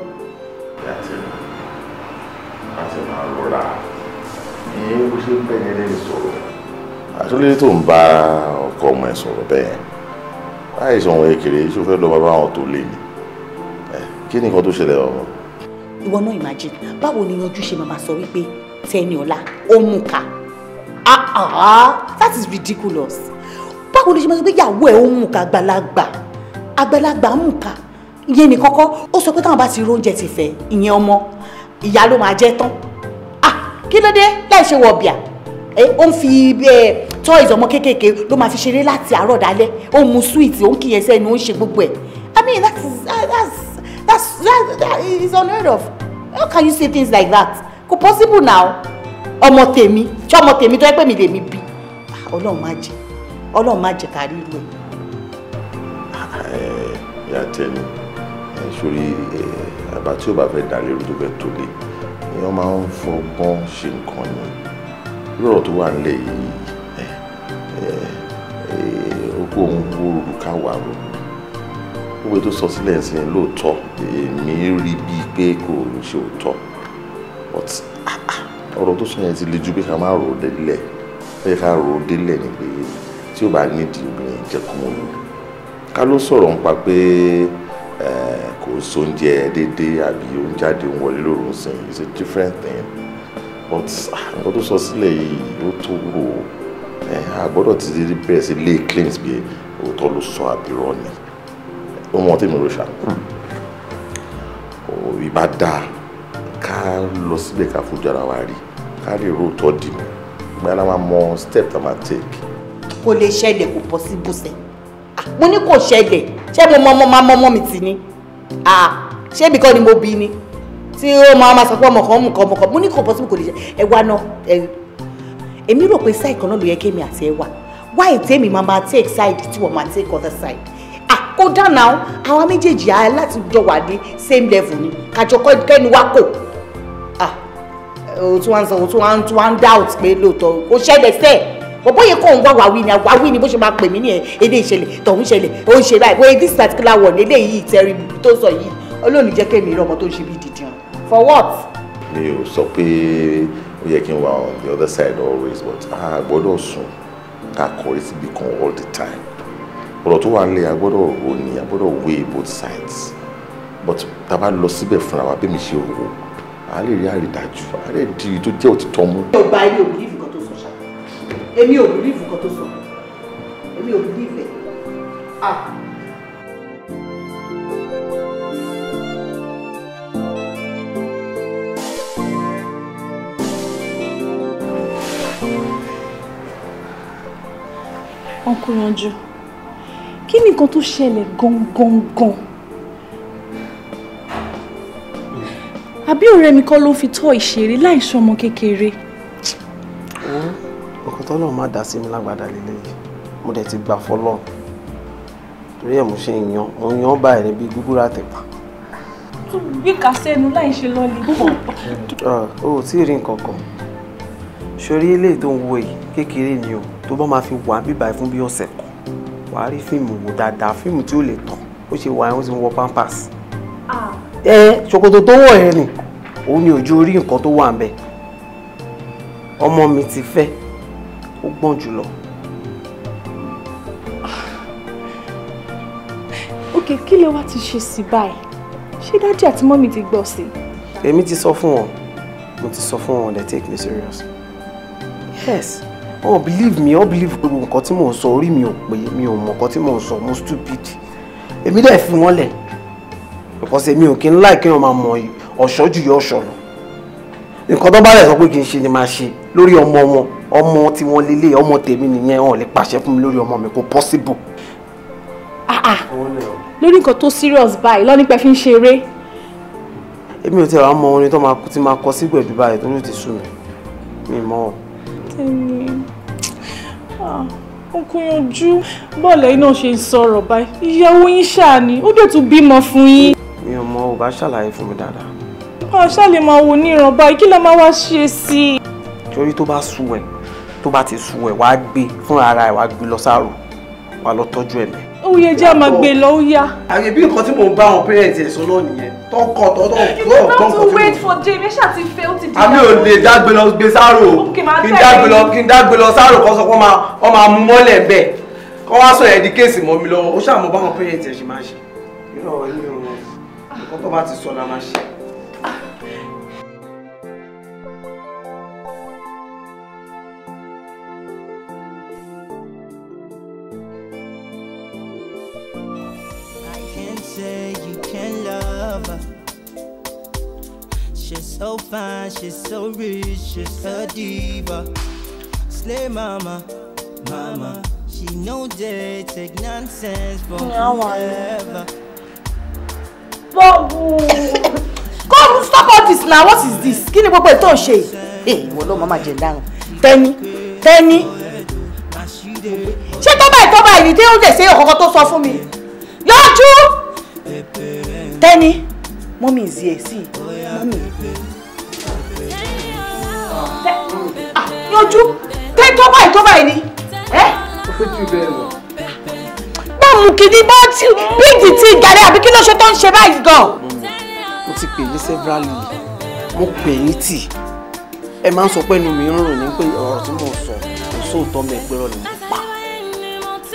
Bó ṣe ń bẹ́ ní ẹlẹ́ni sọ̀rọ̀ àtúndé tó ń bá ọkọ ọmọ ẹ̀ sọ̀rọ̀ bẹ́ẹ̀ láì sọ wọn kékeré ṣó fẹ́ lọ bá wọn tó lé ní kí ni nǹkan tó ṣẹlẹ̀ ọ̀rọ̀. Ìwọ náà imagine báwo ni yanjú ṣe máa sọ wípé Teniola ó mú ká that is ridiculous. Báwo ni ṣe máa sọ pé ìyàwó ẹ̀ ó mú ká àgbàlagbà mú ká ìyẹn ní kọ́kọ́ ó sọ pé táwọn bá ti rí oúnjẹ ti fẹ́ ìyẹn ọmọ ìyá ló máa jẹ tán. Kí ló dé láì ṣe wọ bíà ó ń fi toys ọmọ kéékèèké ló máa fi ṣeré láti àárọ̀ dálẹ́ ó ń mu sweet ó ń kíyẹn sẹ́nu ó ń ṣe gbogbo ẹ̀. I mean that is unheard of. How can you say things like that? Kò possible now. Ọmọ tèmi tó yẹ pé mi lè mi bí. Ọlọ́run má jẹ́ ká rí irú ẹ̀. Ìyá Tẹ́ni sórí àbá tí ó bá fẹ́ dá lérò tó fẹ́ tó lé èèyàn máa ń fọgbọ́n ṣe nǹkan ni lọ́rọ̀ tó wà nílẹ̀ yìí ogún ohun wóoru ká wà rò gbogbo tó sọ sílẹ̀ sí lóòótọ́ èmi rí bíi pé kò ní ṣe òótọ́ but ọ̀rọ̀ tó sọ yẹn ti le ju pé ká má rò ó délẹ̀ ẹ ká rò ó délẹ̀ ni pé tí ó bá nídìí obìnrin jẹ́ kó mọ́ lò ká ló sọ̀rọ̀ nípa pé kò sóúnjẹ déédéé àbí oúnjáde ń wọlé lóru sìn it's a different thing but nǹkan tó sọ sílẹ̀ yìí ó tó rò ó àgbọ́dọ̀ ti di bẹ̀rẹ̀ sí lay claims bí òótọ́ ló sọ àbírọ́ ni ó mọ tí mo ló ṣá ìbá dáa ká lọ síbẹ̀ ká fojú ara wa rí ká lè rò tọ́ dì mí ìgbà yẹn la máa mọ step tá a máa take. kò lè ṣẹlẹ̀ kò possible sẹ́ mo ní kò ṣẹlẹ̀ ṣé mo mọ mi tì ní ṣé ibìkan ni mo bí ni tí ó máa sọ pé ọmọ kan mo ní kò possible kò lè ṣe ẹ wá náà èmi rò pé side kan náà ló yẹ kémi àti ẹ wà why tèmi máa take side tí wọ́n máa take other side kódà náà àwọn méjèèjì á láti jọ wà ní same level ni kájọ kẹ́ni wá kò o tún wá ń sọ o tún wá ń doubt pé lóòótọ́ o ṣẹlẹ̀ sẹ́ẹ̀ bọ̀bọ̀ yẹ kó ń wá wàwí ni bó ṣe máa pè mí ní èdè ìṣẹ̀lẹ̀ tọ̀hún ṣẹlẹ̀ ó ń ṣe báyìí bóyá this particular one eléyìí tẹ́rí tó sọ yìí Ọlọ́run jẹ́ kémi rí ọmọ tó ń ṣe bí dìdìrán for what. mi ò sọ pé ó yẹ kí n wà on the other side always but a gbọ́dọ̀ sùn ká kọrí síbi kan all the time ọ̀rọ̀ tó wà nílẹ̀ a gbọ́dọ̀ ròní a gbọ́dọ̀ weigh both sides but tá a bá lọ síbẹ̀ fúnra wa bí mi ṣe rò ó a lè rí àrídájú a lè di tó jẹ́ òtítọ́ mú. mi ò gba ilé òbí ìfúkan tó sọ ṣá èmi ò believe nǹkan tó sọ èmi ò believe ẹ̀ Uncle Yanju, kí ni nǹkan tó ṣẹlẹ̀ gangan? Àbí ọ̀rẹ́ mi kọ́ ló fi tọ́ ìṣeré láì ṣọmọ kékeré? Nǹkan tó náà má dá sí mi lágbàdá lélẹ́yìí. Mo dẹ̀ ti gbà fọ́lọ́. Torí ẹ̀ mo ṣe mo yan báyìí níbi gúgúrú àtẹ̀pà. Tó gbé kàsẹ́nu láì ṣe lọ́lẹ̀ pọ̀. O ò tí ì rí nǹkan kan. Ṣorí eléyìí tó ń wo yìí kékeré ni o. Tó bá máa fi wà bíbáyìí fún bí ọ̀sẹ̀ kan. Wàá rí fíìmù wò dáadáa, fíìmù tí ó lè tàn. Ó ṣe wà yẹn ó ti ń wọ pampers. Ṣòkòtò tó wọ̀ yẹn ni òun ni ojú orí nǹkan tó wà ń bẹ̀. Ọmọ mi ti fẹ́ ó gbọ́n jùlọ. Ok, kí ló wá ti ṣe sí báyìí? Ṣé dájú àti mọ́mí ti gbọ́ sí? Èmi ti sọ fún wọn. Mo ti sọ fún wọn they take me serious. Yes. Oh, believe me, believe pé nǹkan tí mò ń sọ orí mi ò pé mi ò mọ̀ nǹkan tí mò ń sọ mo stupid. Èmi dẹ̀ fi wọ́n lẹ̀. Because èmi ò kí ń like kéèyàn máa mọ ọ̀ṣọ́ jù yọ ọ̀ṣọ́ lọ. Nǹkan tó bá lẹ̀ sọ pé kí n ṣe ni máa ṣe lórí ọmọ wọn. Ọmọ tí wọ́n lélẹ̀ ọmọ tèmi nìyẹn wọn lè pàṣẹ fún mi lórí ọmọ mi kò possible. Lórí nǹkan tó serious báyìí lọ́ní pẹ́ fi ń ṣeré. Èmi ò tẹ̀ wá mọ orin tó máa kọ sí gbẹ̀dú báyìí tó ló ti sú mi. Mi mọ̀ ọ́. Uncle Yanju, bọ́ọ̀lù yìí náà ṣe ń sọ̀rọ̀ báyìí. Ìyàwó yín ṣáà ni, ó dẹ̀ tún bímọ fún yín. Mi ò mọ̀ ò bá ṣàlàyé fún mi dáadáa. Ṣá lè máa wò ní ìran báyìí, kí ló máa wá ṣe sí i? Torí tó bá sú ẹ, tó bá ti sú ẹ, wàá gbé fún ara ẹ, wàá gbé lọ sáàrò, wàá lọ tọ́jú ẹ̀mí. Ó yẹ jẹ́ àmà gbé lọ, ó yá. Àyè bí nǹkan tí mò ń bá àwọn parents ẹ̀ sọ náà nìyẹn. You have to wait for day, ẹ ṣáà ti fẹ́, ó ti di. Àmì ò lè dágbé lọ gbé sáàrò. Kí n dágbé lọ sáàrò kó sọ pé wọ́n máa mú mọ́lẹ̀ bẹ́ẹ̀. Kọ́ wá sọ ẹ̀ di kéèsì mọ́ mi lọ́wọ́. Ó ṣàmọ̀ báwọn parents ẹ̀ ṣe máa ṣe. Irọ́ ẹni ò nǹkan tó bá ti sọ la máa ṣe. She's so fine, she's so rich, she's a diva. Slay mama, mama. She know they take nonsense from whoever. Come, stop all this now. What is this? Kí ni gbogbo ètò ṣe? Ìwọ ló mama jẹ dáhùn. Tẹ́ni. Ṣé tó báyìí ni tí ó dẹ̀ ṣe ọ̀kọ̀ọ̀kan tó sọ fún mi? Yọjú! Tẹ́ni. Mommy is here, see. Mommy. Yọjú. Tẹ́ tó báyìí ni. Báwo kìíní bá ti bíìdì tí ìgàrí àbí kí ló ṣe tó ń ṣe báyìí gan? Mo ti pè yín severally. Mo pè yín tì. Ẹ máa ń sọ pé inú mi ń rùn ní pé ọ̀rọ̀ tí mo sọ kò sóòótọ́ mi ẹ̀pẹ́rọ̀ ni mo pa.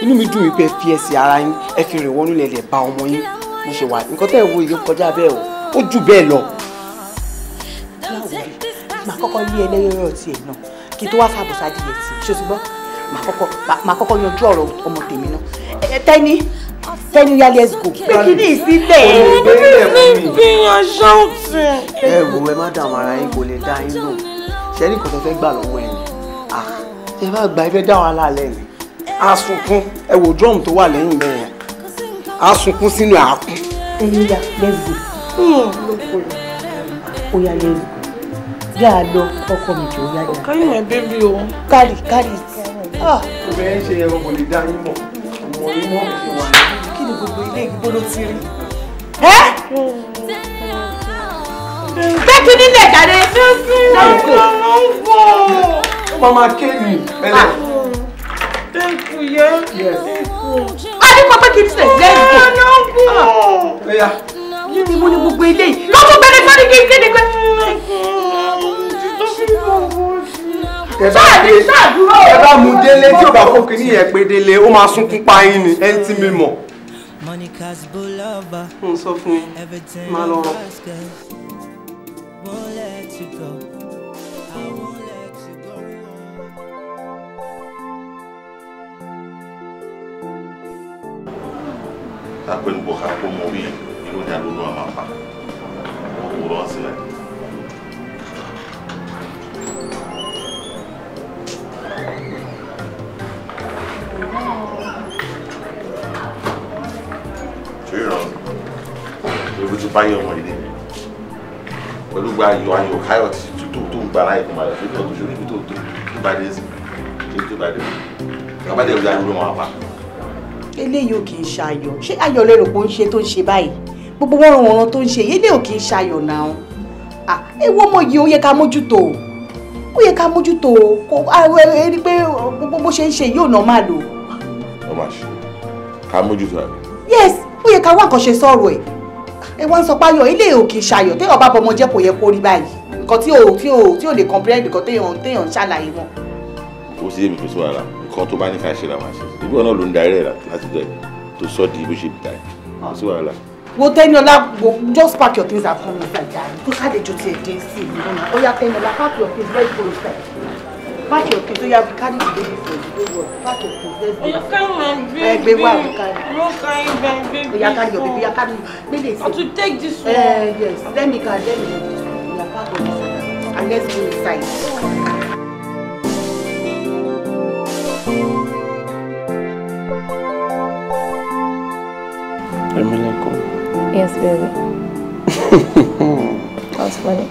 Inú mi dùn wípé ẹ fi ẹsẹ̀ ara yín ẹ fi rìn wọnú ilẹ̀ bá ọmọ yín. mo ṣe wà nǹkan tẹ́ ẹ̀ wo ìyó kọjá bẹ́ẹ̀ o ó jù bẹ́ẹ̀ lọ. màá kọ́kọ́ lé ẹlẹ́yọ̀rọ̀ tiẹ̀ náà kí tó wá fàbùsà díẹ̀ sí ṣó ti gbọ́ màá kọ́kọ́ yanjú ọ̀rọ̀ ọmọ tèmi náà. Tẹ́ni ya let's go. pé kí ni ìsílẹ̀. gbìyàn ṣọ́ọ̀tì. ẹ wo ẹ má dààmú ara yín kò lè dá yín lò ṣe ní nǹkan tó fẹ́ gbà lọ́wọ́ ẹ̀ ni ẹ bá gba ibẹ̀ dá wàhálà lẹ́nu a sunkún ẹ wo drum tó wà lẹ́yìn bẹ́ẹ̀ a sunkún sínú àákún. ẹyin ya let's go. ó yá let's go. bí a lọ ọkọ mi jò yá yá. káyọ̀ my baby o. kárì. obìnrin ṣe ẹ̀rọ kò lè dá yín mọ̀ ọmọ yín mọ̀ ṣe wà ní. kí ni gbogbo ilé ìgbó ló ti rí. bẹ́ẹ̀kì nílẹ̀ jáde. mama kéènì ẹlẹ́. a ní kọ́ pé kí n sẹ̀ lẹ́yìn. ní mo ní gbogbo ilé yìí lọ́kùn gbẹ́ni fọ́nì kí n kéde pé. ṣáàdúró. ẹ bá mú délé tí ò bá kó kí ní ẹ pé délé ó máa sunkún pa yín ni ẹ ń tí mi mọ̀. n sọ fún yín máa lọ rọ. Pẹ̀lú bọ̀ká kó mọ orí inú ní alónú àmàpá òwúrọ̀ sílẹ̀. ṣé ìrànlọ́ ewu ti báyọ̀ ọmọ ilé pẹ̀lú gba ayọ̀ káyọ̀ tí tó ń gbà láì kún balẹ̀ fún ìtọ́jú ṣorí tó bá dé sí tó bá dé bàbá dé ìyá ló máa pa. eléyìí ò kì í ṣayọ̀ ṣé ayọ̀ lérò pé ó ń ṣe tó ń ṣe báyìí gbogbo wọ́nranwọ̀nran tó ń ṣe eléyìí ò kì í ṣayọ̀ náà ewu ọmọ yìí ó yẹ ká mójútó kó rí pé bó ṣe ń ṣe yóò náà máa lò. ó máa ṣe ká mójútó àbí. yes ó yẹ ká wá nǹkan ṣe sọ̀rọ̀ ẹ̀ wọ́n ń sọ páyọ̀ eléyìí ò kì í ṣayọ̀ téèyàn bá bọmọ jẹ́ kò yẹ kó rí báyìí nǹkan tí ò lè comprehend nǹkan téèyàn ń ṣàlàyé wọn. ó sì èmi kò sọ ara nǹkan tó bá ní ká ṣe là máa ṣe ìbí wọn náà ló ń darí ẹ̀ láti jẹ́ tó sọ di bó ṣe bìtà ẹ̀ kò sí wàhálà. wo Tẹ́niọlá just pack your things and come inside jare kó ká lè jò tiẹ̀ dé sí ìlú náà ó yá Tẹ́niọlá pack your things let's go inside pack your things ó yá we carry the baby for you don't worry pack your things let's go. Oya carry my baby. Ẹgbẹ́ wa we carry. No carry my baby. Oya carry your baby oya carry make they say. I to take this one. Yes let me carry oya pack your things and let's go inside. Yes, baby. That's funny.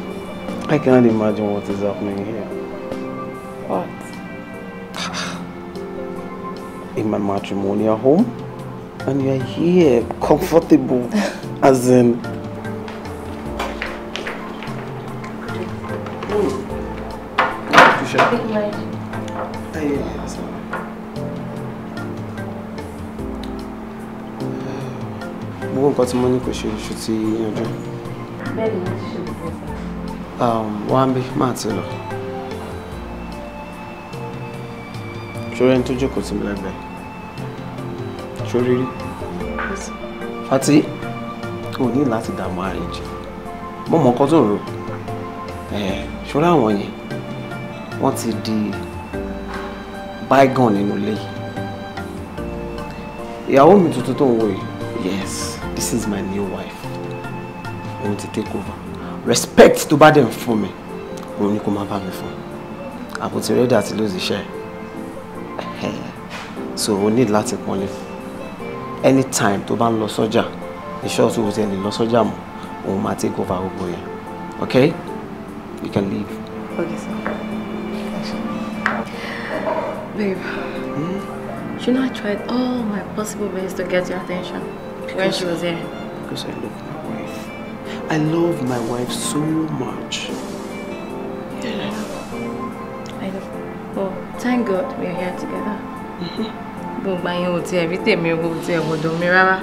I can't imagine what is happening here. What? In my matrimonial home, and you're here, comfortable, as in. Gbogbo nǹkan tí mo ní kò ṣe oṣù tí yanjú. Bẹ́ẹ̀ni mo ti ṣe gbogbo ẹ̀sán. Wá ń bí máa ti lọ. Ṣoré ẹni tó jókòó sí mi lẹ́gbẹ̀ẹ́. Ṣoré rí. Fati, o ní láti dààmú ara rẹ̀ jẹ. Mo mọ nǹkan tó ń rò. Ṣoré àwọn yẹn, wọ́n ti di bygone nínú ilé yìí. Ìyàwó mi tuntun tó ń wò yìí, yes, this is my new wife. I want to take over. Respect tó bá dẹ̀ ń fún mi, òun ni kó máa bá mi fún. Àbùtí rẹ́dí àti lóòsì iṣẹ́. So o need láti pọ́nlé. Anytime tó bá ń lọ sọ́jà, iṣẹ́ tó o ti lè lọ sọ́jà mọ́, òun máa take over gbogbo yẹn. Okay? You can leave. Okay, sir. Babe, you know I tried all my possible ways to get your attention when she was here. Because I love my wife. I love my wife so much. Yeah. I know. Oh, thank God we are here together. But my own everything me go to ẹ do mi rárá.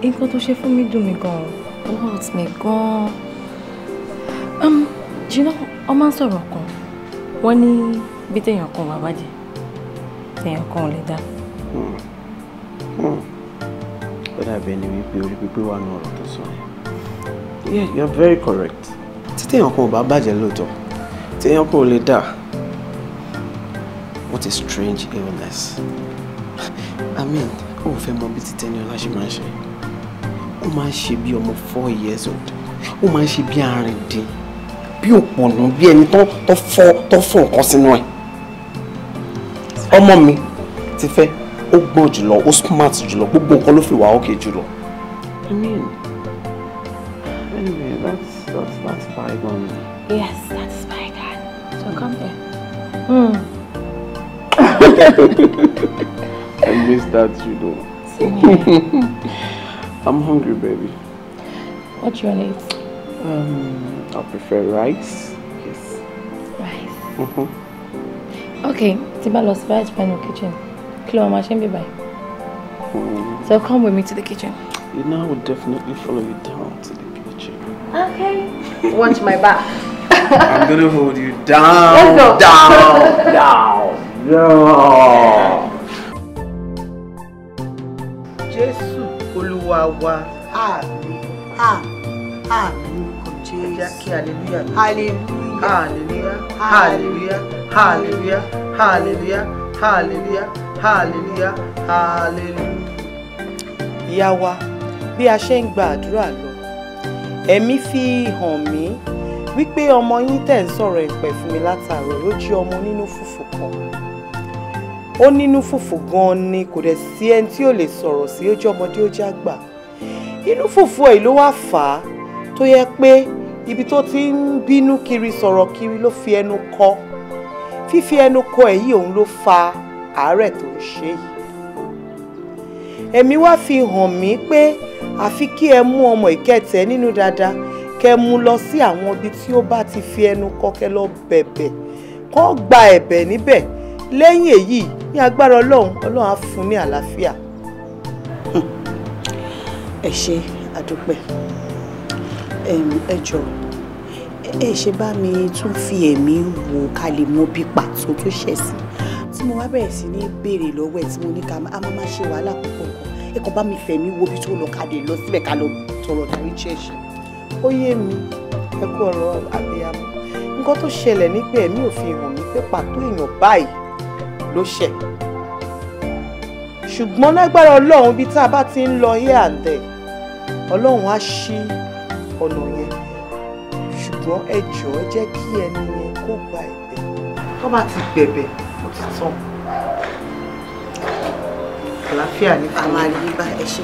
Nǹkan tó ṣe fún mi dùn mí gan. Ó hurt me gan. You know, ó máa ń sọ̀rọ̀ kan. Wọ́n ní bí téèyàn kan wà bàjẹ́. Téèyàn kan ò lè dá. But dàbí ẹni wípé orí pípé wà ní ọ̀rọ̀ tó sọ. Yeah, you're very correct. Títí èèyàn kan ò bá bàjẹ́ lóòótọ́, tí èèyàn kan ò lè dà. What a strange illness. I mean, ó fẹ́ mọ bí títẹ́ ní ọlá ṣe máa ń ṣe. Ó máa ń ṣe bí ọmọ 4 years old. Ó máa ń ṣe bí arìndín, bí òpònú, bí ẹni tó fọ́ nǹkan sínú ẹ̀. Ọmọ mi ti fẹ́, ó gbọ́n jùlọ, ó smart jùlọ, gbogbo nǹkan ló fi wà okay jùlọ. I mean, anyway, that's bygone. Yes, that's bygone. So come here. I miss that, you know. Same here. I'm hungry, baby. What do you want to eat? I prefer rice. Yes. Rice. Okay, Tiba lost veg in the kitchen. Kilo machine be by. So come with me to the kitchen. You know, I would definitely follow you down to the kitchen. Okay. Watch my back. I'm gonna hold you down. Let's go. Down. Jésù Olúwa wa. Àmín. Àmín. Hallelujah. Hallelujah. Hallelujah. Hallelujah. Hallelujah. Hallelujah. Hallelujah. Hallelujah. Ìyá wa, bí a ṣe ń gba àdúrà lọ, ẹ̀mí fi hàn mí wípé ọmọ yín tẹ̀ ń sọ̀rọ̀ ẹ̀pẹ̀ fún mi látàárọ̀ ló jí ọmọ nínú fùfù kan. Ó nínú fùfù gan-an ni kò dẹ̀ sí ẹni tí ò lè sọ̀rọ̀ sí ó jẹ́ ọmọdé ó jẹ́ àgbà. Inú fùfù ẹ̀ ló wá fà á tó yẹ pé ibi tó ti ń bínú kiri sọ̀rọ̀ kiri ló fi ẹnu kọ. Fífi ẹnu kọ èyí òun ló fa àárẹ̀ tó ń ṣe yìí. Ẹ̀mí wá fi hàn mí pé àfi kí ẹ mú ọmọ ìkẹtẹ̀ nínú dáadáa kẹ́ mú lọ sí àwọn ibi tí ó bá ti fi ẹnu kọ kẹ́ lọ bẹ̀bẹ̀ kó gba ẹ̀bẹ̀ níbẹ̀. Lẹ́yìn èyí ní agbára Ọlọ́run á fún ní àlàáfíà. Ẹ ṣé àdúpẹ́. Ẹ jọ̀ọ́ ẹ ṣe bá mi tún fi ẹ̀mí wò ká lè mọ bí pàtó tó ṣẹ̀ sí. Tí mo wá bẹ̀rẹ̀ sí ní béèrè lọ́wọ́ ẹ̀ tí mo ní ká máa ṣe wàhálà púpọ̀ kan. Ẹ kàn bá mi fẹ̀mí wo bí tó lọ ká lè lọ síbẹ̀ ká lọ tọrọ dárí ṣẹ̀ṣẹ̀. Ó yé mi, ẹ kú ọ̀rọ̀ àbíyamọ. Nǹkan tó ṣẹlẹ̀ ní pé ẹ̀mí ò fi hàn mí pé pàtó èèyàn báyìí ló ṣẹ̀. Ṣùgbọ́n lágbára Ọlọ́run bí tá a bá ti ń lọ here and there, Ọlọ́run á ṣí ọ̀nà yẹn. Ṣùgbọ́n ẹ jọ̀ọ́ ẹ jẹ́ kí ẹni yẹn kó gba ẹ̀bẹ̀. Tó bá ti bẹ̀bẹ̀, ó ti tán. Àlàáfíà ní fún mi. Àmà rí bá ẹ ṣe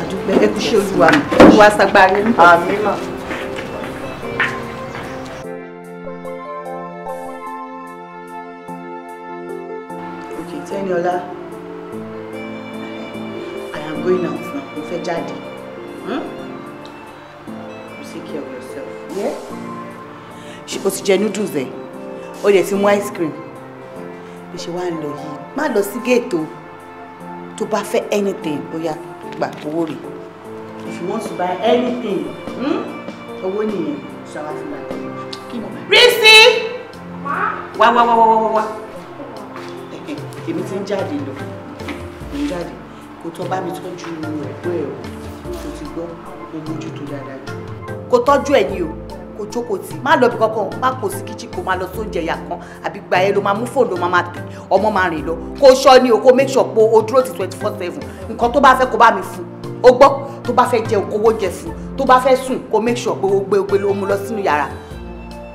àdúgbò ẹ kú ṣe Olúwa mi. Olúwa ṣàgbára yín. Àmín mà. Okay, Teniola, I am going out now. Mo fẹ́ jáde. Take care of yourself. Yeah? O ti jẹ noodles ẹ. O dẹ̀ ti mú ice cream. Bí ṣe wá ń lọ yìí. Má lọ sí gate o. Tó bá fẹ́ anything, ó yá gbà owó rẹ̀. If you want to buy anything, owó nìyẹn. Ṣàwá fún mi. Rísí! Wá. Èmi ti ń jáde lọ. Mo ń jáde. Kò tó bá mi tọ́jú ẹ̀gbọ́n ẹ̀ o. Mo ti gbọ́ ojútùú dáadáa jù. Kò tọ́jú ẹ̀ ní o. Kò jókòó tì. Má lọ bí kankan. Má kò sí kíchìn kó má lọ sóúnjẹ ìyá kan. Àbí gba ẹ ló máa mú fóònù ló máa tẹ̀. Ọmọ máa rìn lọ. Kó ṣọ́ ni o. Kó make sure pé o dúró ti 24/7. Nǹkan tó bá fẹ́ kó bá mi fún. O gbọ́. Tó bá fẹ́ jẹun kó wó jẹ fún. Tó bá fẹ́ sùn kó make sure pé o gbé ló mú lọ sínú yàrá.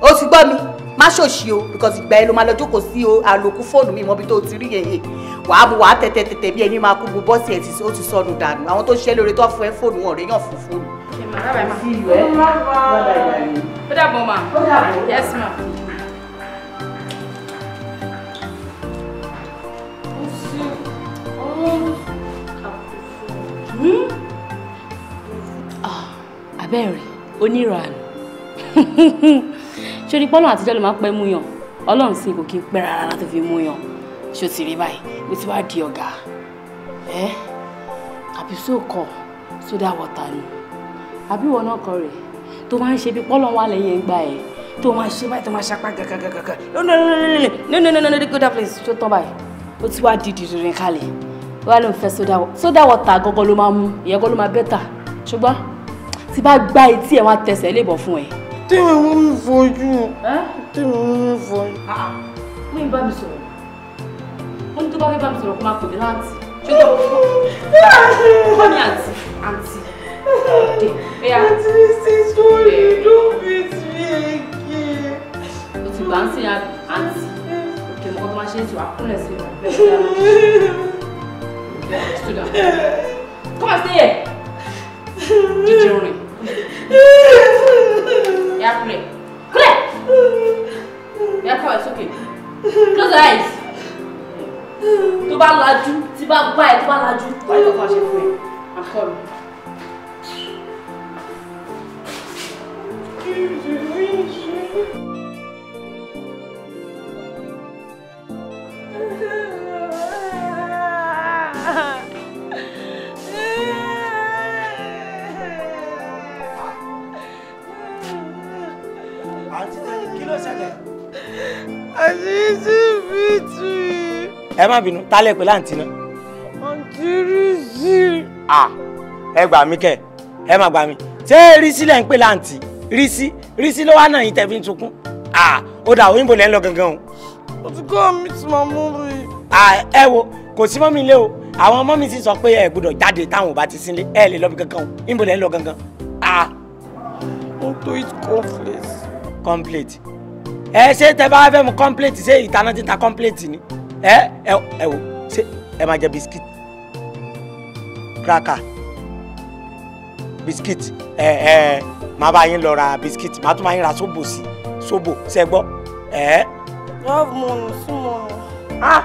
O ti gbọ́ mi. Má ṣòṣì o because ìgbà ẹ ló máa lọ jókòó sí àlòkù fóònù mi mọ́bí tó ti rí yẹn. Wàá tẹ̀tẹ̀ bí ẹni máa kú bu bọ́ọ̀sì ẹ̀ ó ti sọnù dànù. Àwọn tó ṣiṣẹ́ lóore tó fún ẹ fóònù wọn rèéyàn fún fóònù. Ó dàbọ̀ ma. Yes ma. Abẹ́rẹ́ onírànù. Ṣé ní pọ́nà àtijọ́ ló máa ń pẹ́ mú yàn? Ọlọ́run sì kò kí ń pẹ́ rárá tó fi mú yàn. Ṣé o ti rí báyìí? Mo ti wá di ọ̀gá. Àbí sóòkọ̀ sódà wọ̀tà ni. Àbí ìwọ náà kọ rẹ̀ tó máa ń ṣe bí pọ́lọ́ wà lẹ́yìn ẹgbà ẹ̀ tó máa ṣe báyìí tó máa ṣapá gàgàgàgà. No, go that place. Ṣó tán báyìí. Ó ti wá di dìrín kalẹ̀. wá ló ń fẹ́ soda water gọ́gọ́ ló máa mú ìyẹn gọ́ ló máa bẹ́tà ṣùgbọ́n tí bá gbá etí ẹ̀ wọ́n á tẹsẹ̀ lébọ̀ fún ẹ. tí mo mú mi fojú tí mo mú mi fojú. mo ń bá mi sọ̀rọ̀ mo ní tó bá fẹ́ bá mi sọ̀rọ̀ kó máa pè mí láǹtì ṣùgbọ́n kọ́ ni àǹtí. Aunty, sorry, don't beat me again. O ti gbà ń sìn àǹtí òkè mọ́kọ́ tó máa ṣe é tù àkúnlẹ̀ sí ìwà bẹ́ẹ̀ stood up. Come and stay here. Jíjẹ orin. Yeah, play. Play. Yeah, come on, it's okay. Close your eyes. Tó bá lajú, tí bá gbá ẹ, tó bá lajú, wáyé tó kàn ṣe fún ẹ. I'm coming. Ẹ má bínú, tálẹ̀ pẹ̀lú àǹtí náà. Àǹtí Rísí. Ẹ gbà mí kẹ̀, ẹ má gbà mí. Ṣé Rísí lẹ̀ ń pè láǹtí? Rísí ló wá náà yín tẹ̀ fi ń sunkún. Ó dà òyìnbó lẹ́ ń lọ gangan o. Mo ti kọ́ mi tí màá mú rí. Ẹ wo, kò sí mọ́mí ilé o. Àwọn mọ́mí sì sọ pé ẹ gbọ́dọ̀ jáde táwọn ò bá ti sínlé. Ẹ lè lọ bí gangan o. Òyìnbó lẹ́ ń lọ gangan. Mo tó eat cornflakes. Complete. Ẹ ṣé tẹ bá fẹ́ mu complete ṣé ìtaná ti ta complete ni? Ẹ wo ṣé ẹ máa jẹ biscuit cracker biscuit máa bá yín lọ ra biscuit máa tún máa yín ra sóbò sí sóbò ṣe gbọ́ Have money, sí money.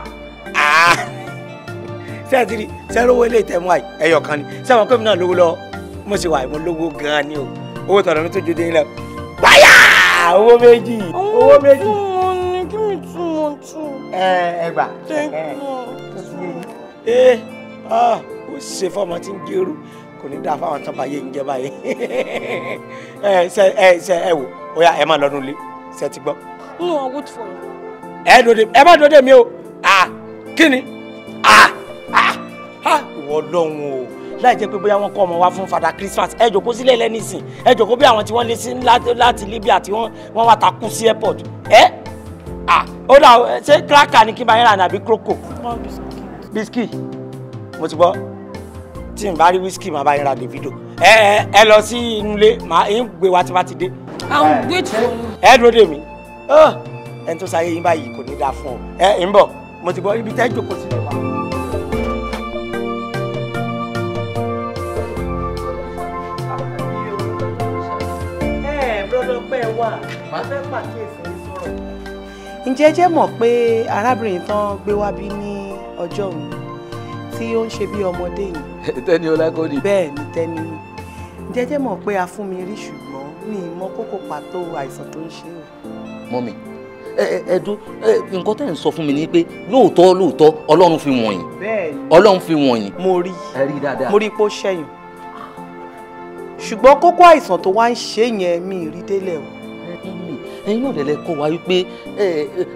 ṣé ẹ ti rí ṣé lówó ilé ìtẹ̀mú àì ẹyọ kan ni ṣé àwọn kọ́mínà lówó lọ mo ṣe wà mo lówó gan-an ni o owó tọ̀dọ̀ mi tó ju dé yín lọ báyà owó méjì owó méjì. Ẹgbà. Ó ṣe fọmọ tí ń gẹrù kò ní dáa fáwọn tán bá yé ń jẹ báyìí. Ẹ wò ó yá ẹ máa lọ nulẹ̀ ṣe ti gbọ́. No, I'll wait for you. Ẹ má dòde mi o. Kí ni? Ìwọ lọ́hùn o. Láì jẹ́ pé bóyá wọ́n kọ́ ọmọ wa fún Father Christmas ẹ jòkó sílẹ̀ lẹ́nìsìn ẹ jòkó bí àwọn tí wọ́n lé sí láti Libya tí wọ́n wá takú sí airport. Ó dà ṣé cracker ni kí n bá yín rà nàbí croco. Biscuit mo ti gbọ́ tí n bá rí whisky máa bá yín ra Davido. Ẹ lọ sí inú ilé màá yín gbé wa tí bá ti dé. I'll wait for you. Ẹ dúró dè mí ẹni tó sáyé yín báyìí kò ní dáa fún ọ. Ń bọ̀ mo ti gbọ́ ibi tẹ́ jòkó sílẹ̀ wá. Brother pẹ́ wà máa fẹ́ pàkíyèsí ní sọ̀rọ̀. Ǹjẹ́ jẹ́ mọ̀ pé arábìnrin tán gbé wá bí ní ọjọ́ òun tí ó ń ṣe bí ọmọdé yìí. Tẹ́ni Ọlákọ́ni. Bẹ́ẹ̀ ni Tẹ́ni. Ǹjẹ́ jẹ́ mọ̀ pé a fún mi rí ṣùgbọ́n mi ì mọ kókó pàtó àìsàn tó ń ṣe o. Mọ́mì ẹ̀ẹ́dún nǹkan tẹ́ ń sọ fún mi ni pé lóòótọ́ Ọlọ́run fi wọ̀nyí. Bẹ́ẹ̀ni. Ọlọ́run fi wọ̀nyí. Mo rí. Ẹ rí dáadáa. Mo rí pé ó ṣẹ̀yìn. Ṣùgbọ́n kókó àìsàn tó wá ń ṣe yẹn mi ì rí délẹ̀ o. Ẹ̀yin náà lẹ́lẹ́ kọ́ wa wípé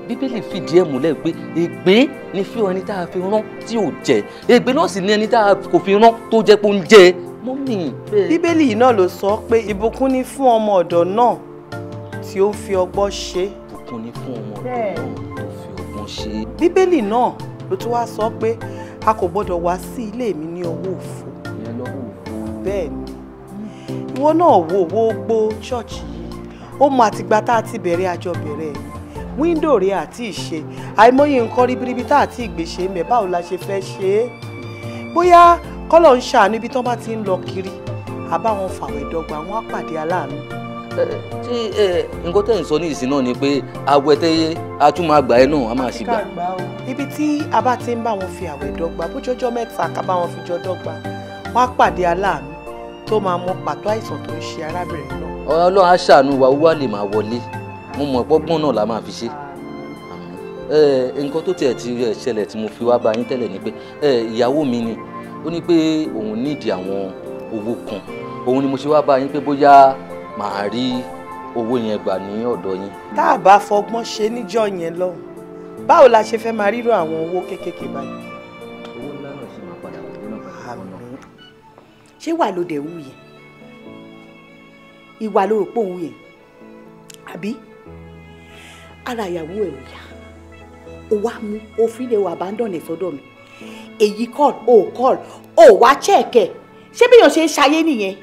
Bíbélì fìdí ẹ̀ múlẹ̀ pé ègbé ni fún ẹni tá a fi rán tí ò jẹ ègbé náà sì ni ẹni tá a kò fi rán tó jẹ́ pé ó ń jẹ. Mọ́mì. Bíbélì yìí náà ló sọ pé ìbùkún ni fún ọmọ ọ̀dọ̀ náà tí ó fi ọgbọ́n ṣe. Ìbùkún ni fún ọmọ ọ̀dọ̀ náà tó fi ọgbọ́n ṣe. Bíbélì náà ló tún wá sọ pé a kò gbọ́dọ̀ wá sí ilé mi ní ọwọ́ òfo. Ìyẹn lọ́wọ́ òfo. Bẹ́ẹ̀ ni ìwọ náà wo owó gbó ṣọ́ọ̀ṣì yìí ó mọ àtìgbà tá a ti bẹ̀rẹ̀ àjọ bẹ̀rẹ̀ wíńdò rẹ̀ àti ìṣe àìmọye nǹkan ríbiríbi tá àti ìgbésẹ̀ mẹ́ báwo la ṣe fẹ́ ṣe é bóyá kọ́lọ̀ ń ṣàánú ibi tán bá ti ń lọ kiri àbáwọn fàwẹ̀ dọ́gba wọn á pàdé aláàánú. Ṣé nǹkan tẹ̀ ń sọ ní ìsìn náà ni pé àwẹ̀ tẹ́yẹ a tún máa gbà ẹ́ náà a máa ṣì gbà. ibi tí a bá ti ń bá wọn fi àwẹ̀ dọ́gba bójọ́jọ́ mẹ́ta ká bá wọn fi jọ dọ́gba wọn á pàdé aláàánú tó máa mọ pàtó àìsàn tó ń ṣe arábìnrin náà. Ọlọ́run á ṣàánú wa owó lè máa wọlé mo mọ̀ pọ́gbọ́n náà la máa fi ṣe. Nǹkan tó tiẹ̀ ti ṣẹlẹ̀ tí mo fi wá bá yín tẹ́lẹ̀ ni pé ìyàwó mi ni ó ní pé òun nídìí àwọn owó kan òun ni mo ṣe wá bá yín pé bóyá màá rí owó yẹn gbà ní ọ̀dọ̀ yín. tá a bá fọgbọ́n ṣe níjọ́ yẹn lọ́hùn báwo la ṣe fẹ́ máa rírò àwọn owó kéékèèké báyìí. owó ńlá náà ṣe máa ṣé wà ló dẹ̀ wù yẹn ìwà ló rò pé òun yẹn àbí ara ìyàwó ẹ̀ ò yá ó wá mú òfin lè wà abandon ẹ̀ sọ́dọ̀ mi èyí call ó wá check ẹ̀ ṣé bí èèyàn ṣe ń ṣayé nìyẹn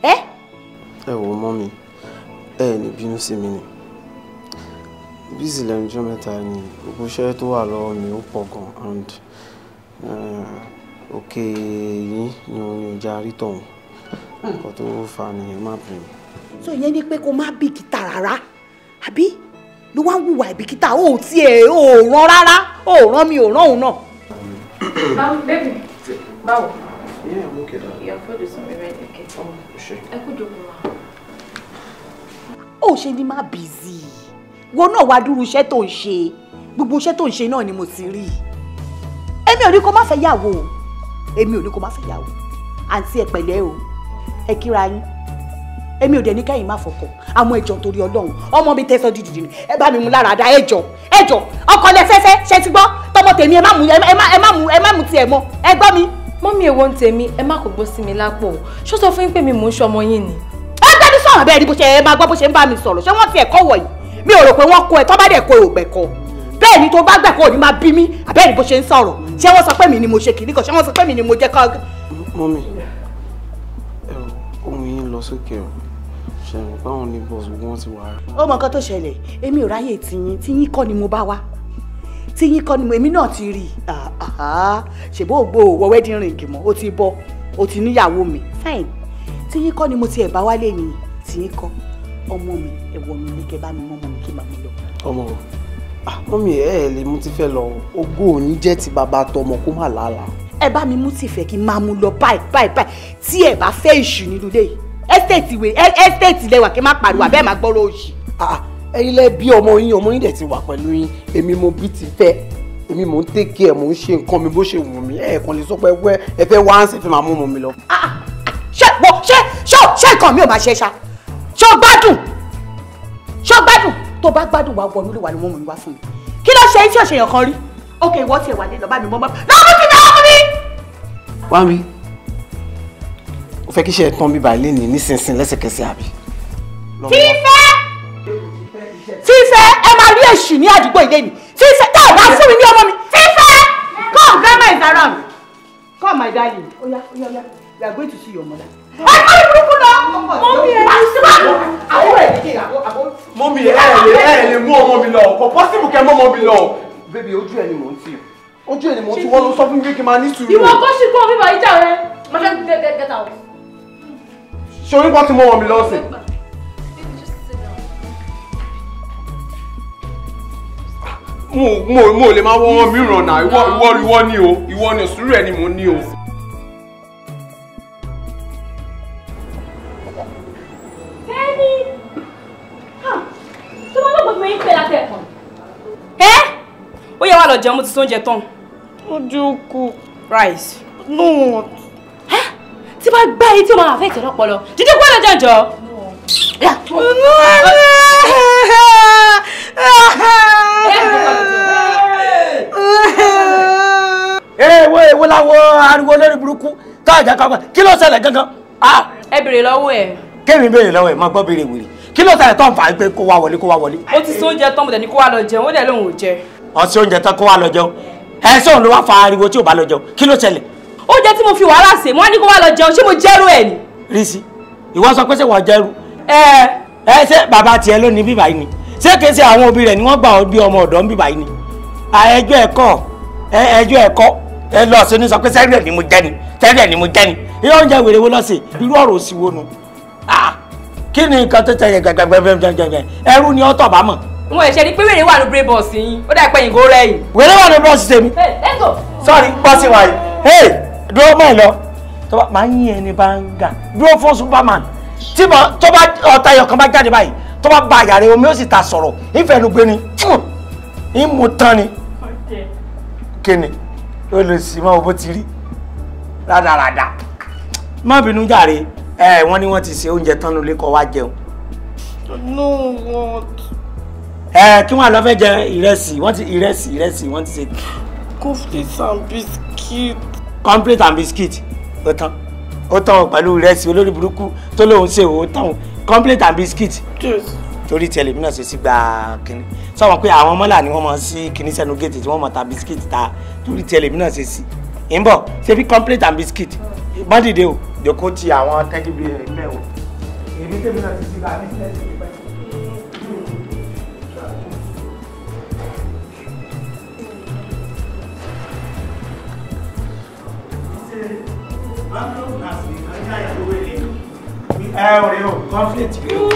ẹ wò mọ́mì ẹ ní bínú sí mi ni bísí lẹ́nu ọjọ́ mẹ́ta ni gbogbo iṣẹ́ tó wà lọ́wọ́ mi ó pọ̀ gan and òkè yín ni òun ò já rí tọ̀hún nǹkan tó fa nìyẹn má bínú. so ìyẹn ni pé kó má bìkítà rárá àbí ló wá ń hùwà ìbìkítà ó tiẹ̀ ò rán rárá ó rán mi ò rán òun náà. Baby, báwo? Yeah, I'm okay, darling. Your food is already okay. Ẹ kú jókòó wa. Ó ṣe ni má busy. Wo náà wá dúró iṣẹ́ tó ń ṣe. Gbogbo iṣẹ́ tó ń ṣe náà ni mo ti rí. Èmi ò ní kó má fẹ́ yàwó o. Èmi ò ní kó má fẹ́ yàwó. Àǹtí ẹ pẹ̀lẹ́ o. Ẹ kíra yín. Èmi ò dẹ̀ ní kẹ́yìn má fọkàn. Àmọ́ ẹjọ́ torí Ọlọ́run. Ọmọ mi tẹ́sán dídì ni. Ẹ bá mi mú lára dá ẹjọ́. Ọkọ lẹ fẹ́fẹ́ ṣe ti gbọ́. Tọmọ tèmi ẹ má mú tiẹ̀ mọ́. Ẹ gbọ́ mi. Mọ́mí èwo ń tèmi, ẹ má kò gbó sí mi lápò. Ṣó sọ fún yín pé mi mò ń ṣọmọ yín ni? Ẹ gbẹ́ni sọ̀rọ̀ bẹ́ẹ̀ ni bó ṣe ẹ máa gbọ́ bó ṣe ń bá mi sọ̀rọ̀. Ṣé wọ́n ti ẹ̀kọ́ wọ̀nyí? Mi ò rò pé wọ́n kó ẹ, tó bá dẹ̀ kó ẹ ò gbẹ̀kọ́. Bẹ́ẹ̀ ni tó bá gbẹ̀kọ́ ò ní máa bí mi, àbẹ́ẹ̀ ni bó ṣe ń sọ̀rọ̀. Ṣé wọ́n sọ pé mi ni mo ṣe kìíní kan? Ṣé wọ́n sọ pé mi ni mo jẹ́ ká. Mọ́mì, ohun yín lọ sókè o. Ṣẹ̀rùn báwọn ní bọ́ọ̀sì wọ́n ti wà. Ó mọ nǹkan tó ṣẹlẹ̀, èmi ò ráyè tiyín kọ́ ni mo bá wá. Tiyín kọ́ ni mo, èmi náà ti rí. Ṣèbó ògbó wọ wedding ring mọ́, ó ti bọ́, ó ti níyàwó mi. Fine. Tiyín kọ́ ni mo ti ẹ̀ bá wálé ni, tiyín kọ́. Ọmọ mi, ẹ̀wọ̀ mi ní kẹ́ bá mi mọ́ ọmọ mi kí màmí lọ. Ọmọ mọ́mì ẹ lè mú ti fẹ́ lọ ogún òní jẹ́ ti bàbá tọmọ kó má làálàá. Ẹ bá mi mú tìfẹ́ kí n máa mú lọ báyìí tí ẹ bá fẹ́ ìṣù nínú ilé yìí. Ẹ́stéètì lẹ́wà kí n má pariwo àbẹ́ẹ̀ má gbọ́rọ̀ òṣì. Ẹ̀yin lẹ bí ọmọ yín dẹ̀ ti wà pẹ̀lú yín èmi mo bí ti fẹ́ èmi mò ń tẹ́kẹ̀ ẹ̀ mò ń ṣe nǹkan mi bó ṣe wù mí ẹ̀ẹ̀kan lè sọ pé ẹ fẹ́ wá ń sì fi máa mú ọmọ mi lọ. ṣé nǹkan mi ò máa ṣe ṣá ṣó gbádùn tó bá gbádùn wá wọnú lè wà ní mọ́mọ́ mi wá fún mi kí ló ṣe tí òṣèyàn kan rí ok ìwọ tiẹ̀ wà ní lọ́ba mi mọ́mọ́ wá mi ó fẹ́ kí iṣẹ́ tán bíbá ilé ní nísinsìnyí lẹ́sẹ̀kẹsẹ̀ àbí. Fífẹ́ ẹ máa rí èṣù ní àdúgbò ilé mi Fífẹ́ tá ò bá fún mi ní ọmọ mi Fífẹ́ come grandma is around come my darling oya we are going to see your mother. ẹ kọ́ ìburúkú lọ. mọ́mí ẹ lè mú ọmọ mi lọ kò pọ́sibù kẹ́ mọ́ ọmọ mi lọ. bébí ojú ẹ ni mò ń tì wọ́n ló sọ fún mi pé kí n máa ní sùúrù. ìwọ kó ṣì kó bíbá ìjà rẹ máa fẹ́ gẹ́gẹ́ta o. ṣé orí kan ti mọ́ ọmọ mi lọ́sìn. mo lè máa wọ́n mi ràn náà ìwọ ni sùúrù ẹ ni mo ní o. ó yẹ wá lọ jẹun mo ti sóúnjẹ tán. ojú kù. rice. no. tí bá gbá yìí tí o máa fẹ́ ìtẹ̀ lọ́pọlọ dídí kó lọ jẹjọ. èwo làwọn ariwo lórí burúkú tá àjà kankan kí ló ṣẹlẹ̀ gangan. ẹ béèrè lọ́wọ́ ẹ̀. kémi béèrè lọ́wọ́ ẹ̀ máa gbọ́ béèrè wèrè kí ló ṣẹlẹ̀ tó ń fà á pé kó wá wọlé. ó ti sóúnjẹ tán mo dẹ̀ ní kó wá lọ jẹun ó dẹ̀ lóun ò jẹ. ọtí oúnjẹ tán kó wá lọ jẹun ẹsẹ̀ òun ló wá fa ariwo tí ò bá lọ jẹun kí ló ṣẹlẹ̀. oúnjẹ tí mo fi wàhálà sè mo á ní kó wá lọ jẹun ṣé mo jẹ́rú ẹ̀ ni. Rísí ìwọ sọ pé ṣé wọ́n jẹ́rú. ṣé bàbá tiẹ̀ ló ní bíbá yìí ni ṣé kìí ṣe àwọn òbí rẹ̀ ni wọ́n gbà ọ́ bí ọmọ ọ̀dọ́ ń bíbá yìí ni. ẹjọ́ ẹ̀kọ́ ẹ lọ sí ní sọ pé sẹ́rẹ̀ ni mo jẹ́ ni ilé oúnjẹ wèrè wo lọ́sẹ̀ irú ọ̀rọ̀ òsì wo nu. kí ni nǹkan tó tẹ̀yẹ gbẹgbẹgbẹgbẹgbẹ ẹrú ni ọ́ tọ̀ bá mọ̀. mo ẹ̀ṣẹ̀ ni pé wèrè wà ní brain box yín ó dà pé yìngó rẹ̀ yìí. wèrè wà ní bọ́ọ̀sì tèmi. sọ́ọ̀rì bọ́ọ̀sì wa yìí dúró mọ́ ẹ lọ tó bá máa ń yín ẹni bá ń gà dúró fún Superman tí tó bá ọ̀tá ẹyọkan bá jáde báyìí tó bá ba àyà rẹ omi ó sì ta sọ̀rọ̀ ìfẹ̀nugbé ni ìmú tán ni kíni ó lè sì máa bó ti rí rádaràdà má bínú jàre wọ́n ní wọ́n ti ṣe oúnjẹ tán lólé kọ́ wá jẹun. no what. kí wọ́n lọ fẹ́ jẹ ìrẹsì wọ́n ti ṣe. cornflakes and biscuit. cornflakes and biscuit ó tán ó tán pẹ̀lú ìrẹsì olórí burúkú tó lóun ṣe ó tán complete and biscuit. torí tí ẹlẹ́mìí náà ṣe sí gba kínní sọ pé àwọn mọ́là ni wọ́n mọ̀ sí kínní sẹ́nu géètì tí wọ́n mọ̀ ta biscuit ta torí tí ẹlẹ́mìí náà ṣe sí. ń bọ̀ ṣe bí complete and biscuit mọ́dìde o jòkó ti àwọn tẹ́jú bí ẹ̀ o èmi tẹ́mi náà ti sí gba business rẹ̀ pẹ́. Ọ̀rẹ́ o, conflict rẹ̀ o.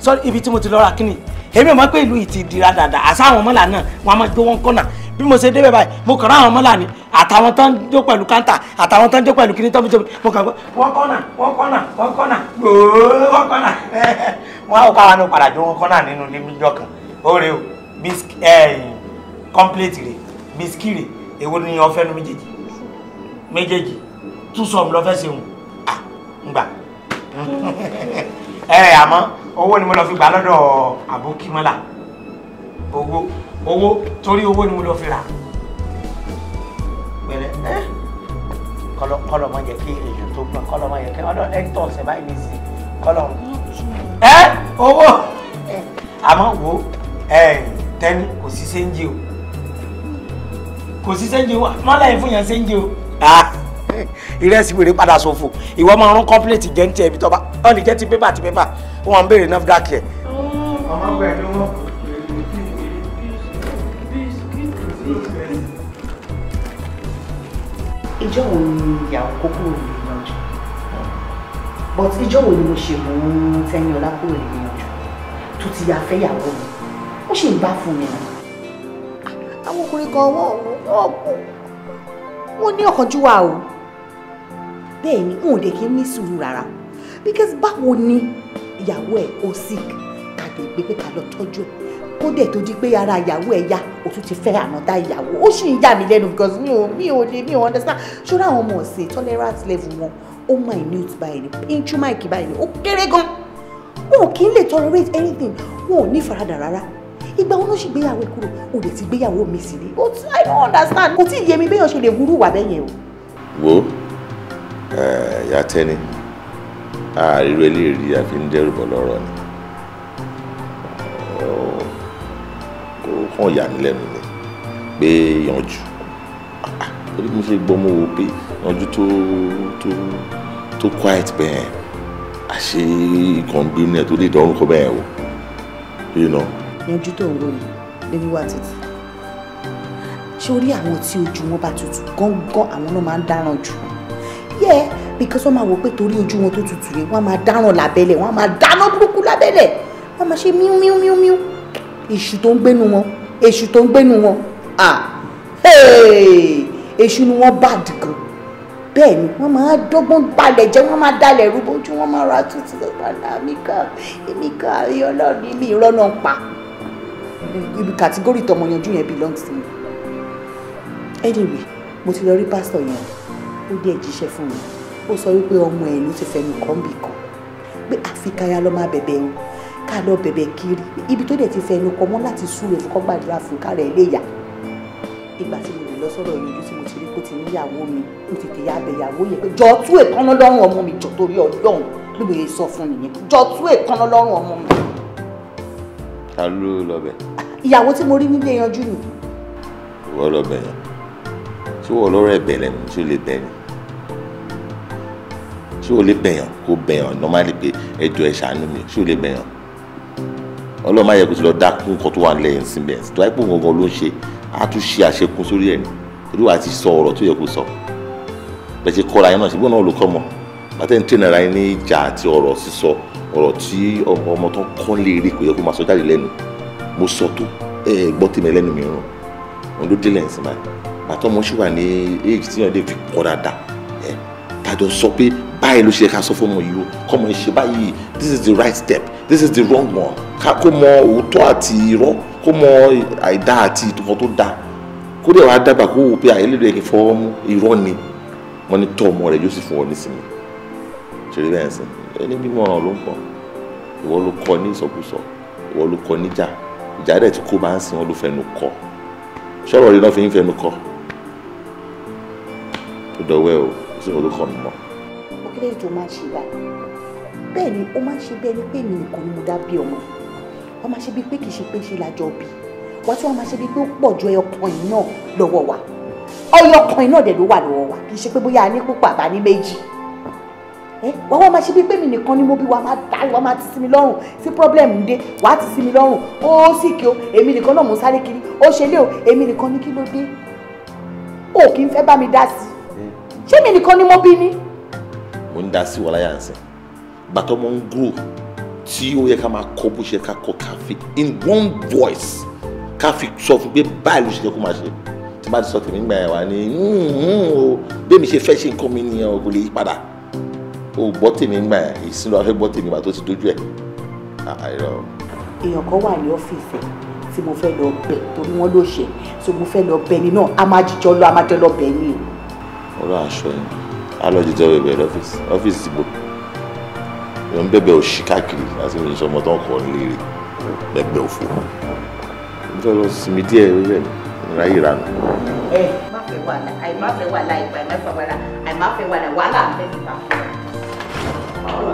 Sọ́rí ibi tí mo ti lọ ra kíni, èmi ò mọ̀ pé ìlú yìí ti dira dáadáa, àṣà àwọn mọ́là náà wọ́n á máa gbé wọn kọ́nà. Bí mo ṣe débẹ̀ báyìí, mo kàn rá àwọn mọ́là ni, àtàwọn tó ń jó pẹ̀lú káńtà, àtàwọn tó ń jó pẹ̀lú kíní tó ń jó, mo kàn gbọ́, wọ́n kọ́nà, gbòó, wọ́n kọ́nà. Wọ́n á wò káwa náà padà jó wọn kọ́nà nínú ilé níjọ́ kan. Ó rè o, complete rè, bisikì rè, èwo ni ọ̀fẹ́ nu méjèèjì tún sọ lọ fẹ́ ṣeun ngbà àmọ́ owó ni mo lọ fi gbà lọ́dọ̀ àbókímọ́là owó torí owó ni mo lọ fi rà pẹ̀lẹ́ kọ́lọ̀ mọ́ jẹ́ kí èèyàn tó gbọ́n kọ́lọ̀ mọ́ jẹ́ kí ọ̀dọ̀ ẹ̀tọ́ ọ̀sẹ̀ báyìí ní sí kọ́lọ̀ owó àmọ́ wo tẹ́ni kò sí séńjì o kò sí séńjì o mọ́lá yìí fún yàn séńjì o ìrẹsì wèrè padà ṣòfò ìwọ máa rún kọ́ńpìlẹ̀tì jẹ́ ní tiẹ̀ ibi tọ́ba ọ̀ lè jẹ́ ti pépà wọn ń béèrè NAFDAC ẹ̀. ọmọ ọgbẹ́ ló wọ́n. ìjọ wo ni ìyàwó kókó rẹ̀ lè yanjú but ìjọ wo ni mo ṣe mú Tẹ́níọlá kúrò lè yanjú tó ti yà fẹ́ ìyàwó mi ó ṣì ń bá fún mi náà. àwọn ọkùnrin kan wọ́n ní ọ̀kánjúwà o bẹ́ẹ̀ ni n ò dé kí n ní sùúrù rárá because báwo ni ìyàwó ẹ̀ ó sick kàdé gbé pé ká lọ tọ́jú ẹ̀ kó dẹ̀ tó di pé ara ìyàwó ẹ̀ yá o tún ti fẹ́ ànádá ìyàwó ó sì ń yà mí lẹ́nu because mi ò understand ṣọ́ra àwọn ọmọ ọ̀sẹ̀ tolerance level wọn ó minute báyìí ni pinchu mike báyìí ni ó kéré gan wọn ò kí ń lè tolerate anything wọn ò ní faradà rárá ìgbà wọn ló ṣì gbéyàwó ẹ kúrò o lè ti gbéyàwó mi sí ni but I don't understand kò tí ì yé mi béèyàn ṣe lè wúrú wà bẹ́yẹn o. wo ìyá Tẹ́ni àárírò eléyìí àfi ń dẹ́rù bọ̀ lọ́rọ̀ ni kò kàn yà mí lẹ́nu ni pé yanjú torí mo ṣe gbọ́ mọ́ wo pé yanjú tó quiet bẹ́ẹ̀ àṣé ìkànnì gbé tó lè dọ́rùn kọ́ bẹ́ẹ̀ o you know. yanjú tó ń ròyìn lórí wá títí ṣé orí àwọn tí ojú wọn bá tutù gángan àwọn náà máa ń dáràn jù yeah because wọ́n máa wò pé torí ojú wọn tó tutù yẹn wọ́n máa dáràn lábẹ́lẹ̀ wọ́n máa dáná burúkú lábẹ́lẹ̀ wọ́n máa ṣe míú èṣù tó ń gbénu wọn èṣù ni wọ́n bá dìgan bẹ́ẹ̀ ni wọ́n máa dọ́gbọ́n balẹ̀ jẹ́ wọ́n máa dalẹ̀ rúbọ ojú wọ́n máa ra tutù lọ́pàá èmi ká ọlọ́ọ̀ni mi ìrọ́ náà pa ibi kàtígórì tọmọ yanjú yẹn belongs to me anyway mo ti lọ rí pásítọ̀ yẹn ó dé jíṣẹ́ fún mi ó sọ wípé ọmọ ẹ̀ ló ti fẹnu kàn bì kan pé àfi káyà lọ́ máa bẹ̀bẹ̀ o ká lọ bẹ̀bẹ̀ kiri ibi tó dẹ̀ ti fẹnu kàn mọ́ láti súre fún kọ́gbàdúrà fún ká rẹ̀ léyà ìgbà tí mo lè lọ sọ́dọ̀ yanjú tí mo ti rí pé ti níyàwó mi mo tètè yá abẹ́yàwó yẹn pé jọ tú èkánná lọ́rùn ọmọ mi jọ torí Ọlọ́run bí mo yẹ sọ fún nìyẹn jọ tú èkánná lọ́rùn ọmọ mi. ta ló lọ bẹ̀. ìyàwó tí mo rí nílé yanjú nù. ìwọ lọ bẹ̀ yẹn ṣé wọ́n lọ́rọ̀ ẹ̀bẹ̀ lẹ́nu ṣé o lè bẹ̀ ni ṣé o lè bẹ̀yàn kó bẹ̀yàn normally pé ẹjọ́ ẹ ṣàánú mi ṣé o lè bẹ̀yàn Ọlọ́run máa yẹ kó ti lọ dákún nǹkan tó wà lẹ́yìn síbẹ̀ tó wáyé pò gangan ló ń ṣe á tún ṣe àṣekún sórí ẹ̀ ní torí wàá ti sọ ọ̀rọ̀ tó yẹ kó sọ bẹ́ẹ̀ ṣe kọ́ra yẹn náà ṣùgbọ́n náà ló kọ́ mọ́ bàtẹ́ ń tẹ̀nà ara yẹn ní ìjà àti ọ̀rọ̀ sísọ ọ̀rọ̀ tí ọmọ tó kọ́ lè rí kò yẹ kó máa sọ jáde lẹ́nu mo sọ tó gbọ́ tèmi lẹ́nu mi rún òun ló délẹ̀ ǹsìn báyìí bàtọ́ mo ṣì wà ní age tí yẹn lè fi kọ́ dáadáa tàjọ sọ pé báyìí ló ṣe ká sọ fún ọmọ yìí o kọ́mọ ṣe báyìí this is the right step this is the wrong one kó mọ òótọ́ àti irọ́ kó mọ àìdá àti ìtọ́kọ tó dáa kó dẹ̀ wá dábàá kó wò pé àyẹ̀lẹ́dẹ̀ kì í fọwọ́ mú irọ́ ni wọ́n ní tọ́ ọmọ rẹ̀ yóò sì fún ọ nísìnyí ṣeré bẹ́ẹ̀ sìn ẹni bí mọ̀ràn ló ń pọ̀ ìwọ ló kọ́ ní ìsọkúsọ ìwọ ló kọ́ níjà ìjà dẹ̀ tí kò bá ń sìn wọ́n ló fẹnu kọ́ ṣọ́rọ̀ rí náà fi ń fẹnu kọ́ dọ̀wẹ́ o sí mo tó kàn mí mọ́. ó kéré tó máa ń ṣe báyìí bẹ́ẹ̀ ni ó máa ń ṣe bẹ́ẹ̀ ni pé èmi nìkan ni mo dá bí ọmọ wọ́n máa ṣe bíi pé kì í ṣe pé ṣe lájọ bí wọ́n tí wọ́n máa ṣe bíi pé ó pọ̀ ju ẹyọkan yìí náà lọ́wọ́ wa ọyọkan yìí náà dẹ̀ ló wà lọ́wọ́ wa kì í ṣe pé bóyá a ní púpọ̀ àbá ní méjì wọ́n wá máa ṣe bíi pé mi nìkan ni mo bí wa máa dá wa máa ti sí mi lọ́rùn tí problem ń dé wà á ti sí mi lọ́rùn ó sì kí o èmi nìkan náà mo sáré kiri ó ṣe lé o èmi nìkan ní kí ló dé o kì í fẹ́ bá mi dá sí ṣé mi nìkan ni mo bí ni. mo ń dá sí wàhálà yà ń sìn gbàtọ́ mo ń grow tí ó yẹ ká máa kọ bó ṣe ká kọ káfí in one voice káfí sọ fún pé báyìí ló ṣe yẹ kó máa ṣe tí bá ti sọ tèmi gbà yẹn wá ní bẹ́ẹ̀ mi ṣe fẹ́ ṣe nǹkan mi nìyẹn o kò lè yí padà o gbọ́ tèmi gbà yẹn ìsinmi afẹ́ gbọ́ tèmi gbà tó ti dójú ẹ̀ àìrọ̀. èèyàn kan wà ní ọ́fíìsì tí mo fẹ́ lọ bẹ̀ torí wọ́n ló ṣe so mo fẹ́ lọ bẹ̀ ni náà a máa jíjọ lọ a máa jọ lọ bẹ̀ ni. ọ̀rọ̀ aṣọ yẹn a lọ jíjọ bẹ̀bẹ̀ lọ́fíìsì ọ́fíìsì ti bò yóò ń bẹ̀bẹ̀ òṣì káàkiri láti fi ṣọmọ tó ń kọ́ nílé bẹ̀bẹ̀ òfò mo fẹ́ lọ sinmi díẹ̀ rẹ̀ ráyè ránu. ẹ má fẹ́ wàhálà àìmá fẹ́ wàhálà ìgbà àìmá fẹ́ wàhálà wàhálà fẹ́ ti bá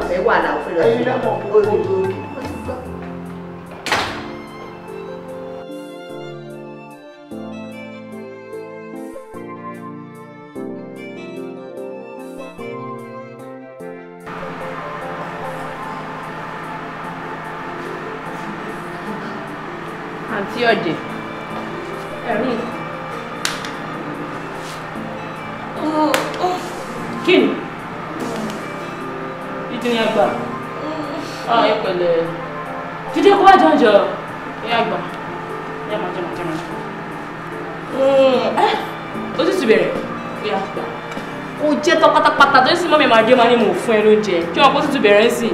fẹ́ wàhálà òfin lọ sí ọmọ àǹtí ọ̀jẹ̀ ẹ̀rín kí ni ìdíni àgbà ẹ pẹ̀lẹ́ jíde kó wá jọjọ ẹ àgbà ẹ máa jẹ ó sì ti bẹ̀rẹ̀ ẹ àgbà ó jẹ́ tán pátápátá tó sì mọ́ mi máa dé máa ní mo fún ẹ lóúnjẹ kí wọn kó sì ti bẹ̀rẹ̀ sí i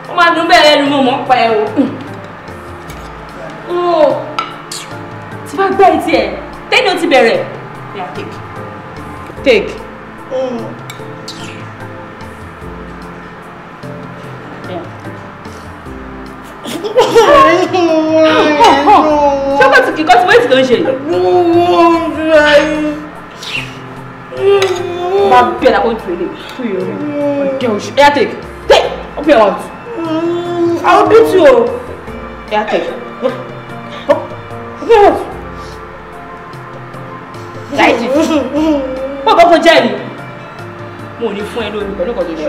ó máa dún bẹ́ẹ̀ lẹ́nu mọ́ mọ́ pa ẹ o. Tí bá gbá etí ẹ̀ tẹ́ni ó ti bẹ̀rẹ̀ yà take ṣé ọkọ̀ tí kìkọ́ tí wọ́n ti tó ń ṣe máa bí ẹ̀dá kó ń tún ilé fún ìròyìn ọ̀dẹ́ oṣù ẹ̀yà take open your mouth I will beat you o ẹ̀yà take. Láìsí bó bá kó jẹ́ ni mo ò ní fún ẹ lórí pẹ̀lú ọkọ̀ tó ṣe.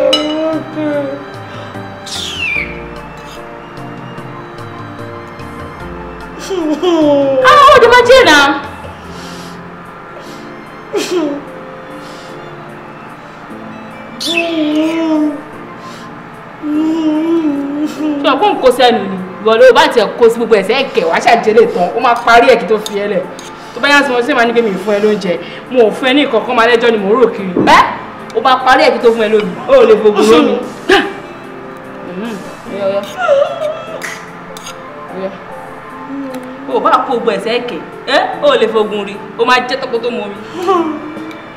Àwọn ọdún máa jẹ́ náà. Ṣé ọ̀pọ̀ ń kó sẹ́nu ni? Ìwọ ló bá tiẹ̀ kó sí gbogbo ẹ̀sẹ̀ ẹ̀kẹ́ wàá ṣàjẹ́lẹ̀ tán ó máa parí ẹ̀ kí tó fi ẹ lẹ̀ tó bá yá sí wọn sí máa ní pé mi fún ẹ lóúnjẹ mo ò fún ẹ ní ìkọ̀ọ̀kan máa lẹ́jọ́ ni mo rò kiri ẹ́ ó bá parí ẹ̀ kí tó fún ẹ lómi ó lè fogun lómi. ó bá kó gbogbo ẹ̀sẹ̀ ẹ̀kẹ́ ẹ́ ó lè fogun rí ó máa jẹ́ tọ́kọ tó mọ mi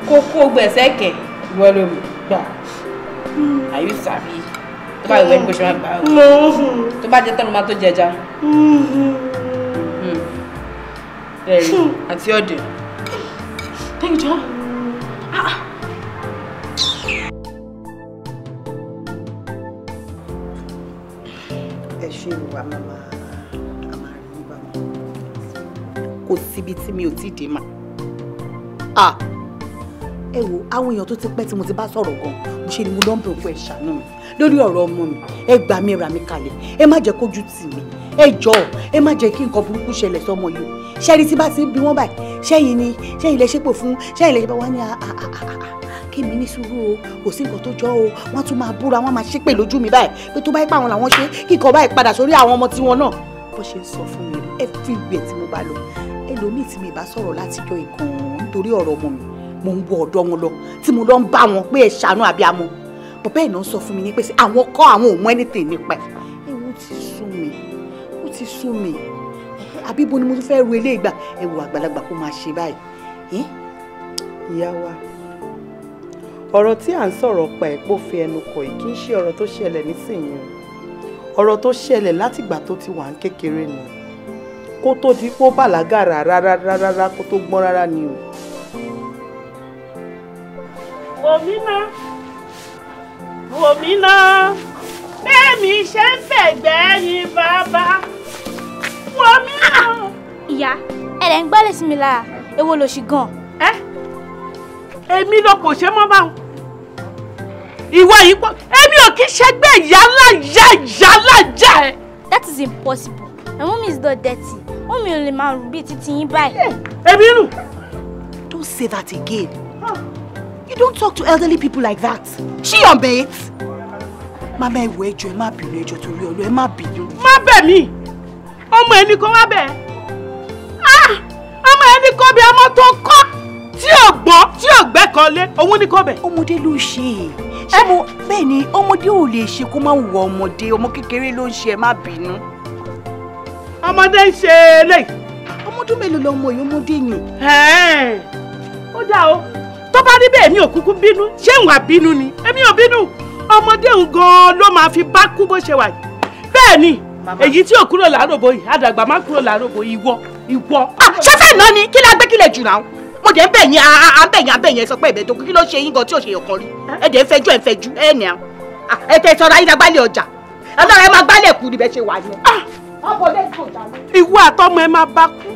kó kó gbogbo ẹ̀sẹ̀ ẹ̀kẹ́ ìwọ lómi gbà àyù sàbí tó bá ìwé ní kò ṣe máa gbà ó tó bá jẹ́ tọ́nu máa tó jẹja ẹ̀rí àti ọ̀dẹ̀ thank you ẹ ṣe ìwà màmá àmàrí bá mi kò síbi tí mi ò tí dé mà ẹ wo àwọn èèyàn tó ti pẹ́ tí mo ti bá sọ̀rọ̀ gan mo ṣe ni mo lọ́n bẹ̀ òkú ẹ̀ ṣàánú mi lórí ọ̀rọ̀ ọmọ mi ẹ gbà mí ra mi kalẹ̀ ẹ má jẹ́ kójú tì mí ẹ jọ̀ọ́ ẹ má jẹ́ kí nǹkan burúkú ṣẹlẹ̀ sọ́mọ yìí ṣẹ́ni tí bá ti ń bí wọ́n báyìí ṣẹ́yìn lẹ ṣépè fún ṣẹ́yìn lẹ ṣépè wá ní kí mi ní sùúrù o kò sí nǹkan tó jọ o wọ́n tún máa búra wọ́n máa ṣépè lójú mi báyìí pé tó bá yẹ pé àwọn làwọn ṣe kí nǹkan báyìí padà sórí àwọn ọmọ tiwọn náà bó ṣe ń sọ fún mi everywhere tí mo bá lọ ẹlòmíì tí mi bá sọ̀rọ̀ láti jọ ìkan nítorí ọ̀rọ̀ ọmọ mi mo ń wọ ọ̀dọ̀ wọn lọ tí mo lọ ń bá wọn pé ẹ ṣàánú abiyamọ bàbá ẹ̀ náà sọ fún mi ní pé àwọn kọ́ àwọn ò mọ anything nípa ẹ̀ ewu ti sú mi àbí bo ni mo tún fẹ́ ru ilé ìgbà ẹ wo àgbàlagbà kó máa ṣe báyìí. ìyá wa ọ̀rọ̀ tí à ń sọ̀rọ̀ pa ẹ̀ pò fi ẹnu kọ̀ yìí kì í ṣe ọ̀rọ̀ tó ṣẹlẹ̀ nísìnyí ọ̀rọ̀ tó ṣẹlẹ̀ látìgbà tó ti wà ń kékeré ni kó tó di pó bàlágà rárá kó tó gbọ́n rárá ni o Wòmínà bẹ́ẹ̀mi ṣe ń fẹ̀gbẹ́ yín bàbá wòmínà. Ìyá ẹ̀rẹ̀ ń gbálẹ̀ sí mi lára èwo ló ṣì gan. Èmi ló kò ṣe mọ́ báwọn ìwọ yìí pọ̀ èmi ò kí ṣẹgbẹ́ yálà ẹ̀. That is impossible. My mom is not dirty. Mommy only máa rùn bí títí yín báyìí. Èmi rùn. Don't say that again. You don't talk to elderly people like that. She your mate. Mama ẹ wo ẹjọ́ ẹ má bínú ẹjọ́ torí Ọlọ́run ẹ má bínú. Má bẹ̀ mí. Ọmọ ẹni kan wá bẹ̀. Ọmọ ẹni kan bí ọmọ tó kọ́ tí ò gbọ́n tí ò gbẹ́kànlé òun ni kò bẹ̀. Ọmọdé ló ṣe ṣé mo bẹ́ẹ̀ ni ọmọdé ò lè ṣe kó má wọ ọmọdé ọmọ kékeré ló ń ṣe ẹ má bínú. Ọmọdé ń ṣe eléyìí. Ọmọdún mélòó lọmọ yìí ọmọdé ni. Ó dá o tó bá rí bẹ́ẹ̀ mi ò kúkú bínú ṣé ìwà bínú ni èmi ò bínú ọmọdé òun gan-an ló máa fi bá kú bó ṣe wà yìí bẹ́ẹ̀ ni èyí tí ò kúrò láròbó yìí àdàgbà má kúrò láròbó ìwọ. Ṣé fẹ́ náà ni kí la gbé kí lè jù náà mo dẹ̀ ń bẹ̀ yín abẹ́yìn sọ pé ìbẹ̀ tó kí ló ṣe yín gan tí ò ṣe yọ̀kan rí ẹ dẹ̀ ń fẹjú ẹ ní à ẹ tẹ sọ̀rọ̀ ayé gbálẹ̀ ọjà ọlọ́run ẹ máa gbálẹ̀ kú níbẹ̀ ṣe wà ní. Ìwọ àtọmọ ẹ máa bá kú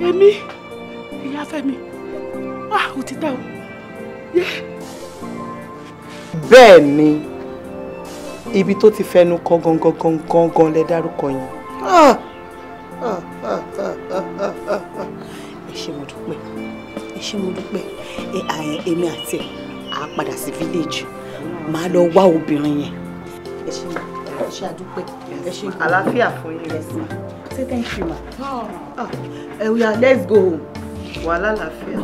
èmi ìyá Fẹ́mi ó ti dá o. Bẹ́ẹ̀ ni ibi tó ti fẹnu kọ gangan lẹ dárúkọ yẹn. ẹ ṣé mo dúpẹ́ èmi àti ẹ̀ á padà sí village máa lọ wá obìnrin yẹn. ẹ ṣé àdúpẹ́ ẹ ṣé àlàáfíà fún yín. Say thank you ma. Oya let's go. Wàhálà àlàáfíà.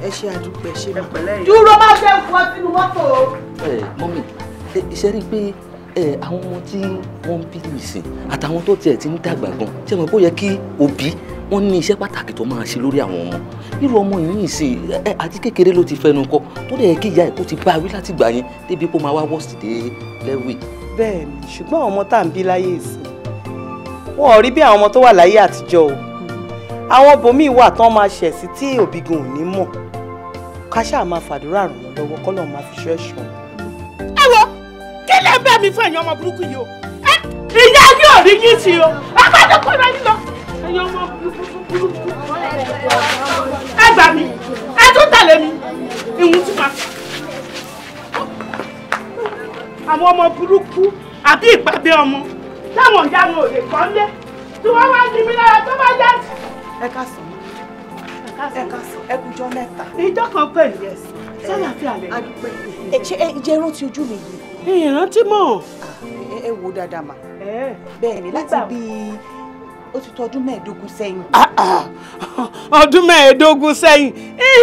Ẹ ṣé àdúpẹ́ ẹ ṣé ma. Dúró má fẹ́ fún ọ sínú mọ́tò. Mọ́mí iṣẹ́ rí i pé àwọn ọmọ tí wọ́n ń bí nìsín àtàwọn tó tiẹ̀ ti ń dàgbà gan ṣé mo bó yẹ kí òbí wọ́n ní iṣẹ́ pàtàkì tó máa ṣe lórí àwọn ọmọ irú ọmọ yìí nìsín àti kékeré ló ti fẹnu kọ tó dẹ̀ yẹ kí ìyá ẹ̀ kó ti bá wí láti gbà yẹn débi kó máa wá wọ́ọ̀sì dé lẹ́wì. Bẹ́ẹ̀ ni ṣùgbọ́n àwọn ọmọ tá à ń bí láyé ìsìn wọn ò rí bí àwọn ọmọ tó wà láyé àtijọ́ o àwọn bòmíì wà tán máa ṣẹ̀ sí tí òbí gan ò ní mọ̀ ká ṣáà máa fàdúrà ràn wọ́n lọ́wọ́ kọ́lọ́ máa fi ṣọ́ ẹ̀ṣọ́. Ẹ wo kí lè bẹ́ mi fún ẹ̀yin ọmọ burúkú yìí o ìyá yóò rí yín sí o ẹ bá dé kọ́ra yín lọ ẹ̀yin ọmọ burúkú ẹ gbà mí ẹ tún tẹ̀lé mi ìhun tí ma àwọn ọmọ burúkú àbí ìpàdé ọmọ táwọn ìyá wọn ò lè kọ́ lé tí wọ́n wá ní mi lára tó bá yá. Ẹ káàsán ẹ kújọ́ mẹ́ta. Ìjọ kan pẹ̀lú ẹ̀sìn sọ́yà fi àlẹ́. Jẹ́ rántí ojú mi yìí. Ìrántí mọ̀. Ẹ wo dáadáa mà. Bẹ́ẹ̀ ni láti bíi ó ti tó ọdún 15 sẹ́yìn. Ọdún 15 sẹ́yìn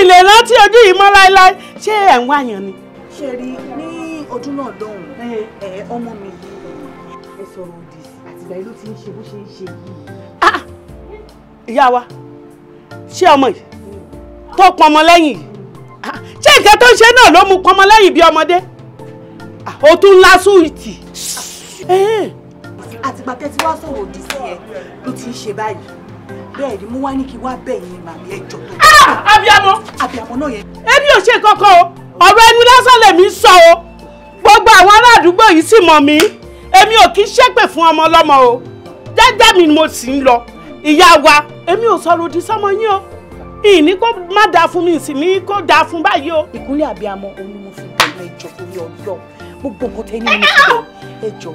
ilé rántí ojú yìí mọ́ láéláé ṣé ẹ̀ ń wáyàn ni. Ṣé rí ní ọdún náà lọ́hùn ọmọ mi yìí ẹ sọ̀rọ̀ òdì àtìgbà yìí ló ti ń ṣe bó ṣe ń ṣe yìí. Ìyá wa ṣé ọmọ yìí tó pọnmọ lẹ́yìn yìí ṣé nǹkan tó ń ṣe náà ló mú pọnmọ lẹ́yìn bí ọmọdé ó tún ńlá súwìtì. Àtìgbà tẹ́ ti wá sọ̀rọ̀ òdì sí ẹ ló ti ń ṣe báyìí bẹ́ẹ̀ ni mo wá ní kí wá bẹ́ẹ̀ yín màmí ẹjọ́ tó. Abiyamọ náà yẹn. Èmi ò ṣe kankan o ọ̀rọ̀ ẹnu lásán lèmi ń sọ o gbogbo àwọn ará àdúgbò yìí sì mọ̀ mí èmi ò kí ṣépè fún ọmọ ọlọ́mọ o jẹ́jẹ́ mi ni mo sì ń lọ ìyá wa èmi ò sọ̀rọ̀ òdì sọ́mọ yín o ìní kó má dáa fún mi sì ní kó dáa fún báyìí o. Ìkúnlẹ̀ abiyamọ òun ni mo fi bẹ̀rẹ̀ ẹjọ́ torí ọjọ́ gbogbo nǹkan tẹ́ ní mo fi bẹ̀rẹ̀ ẹjọ́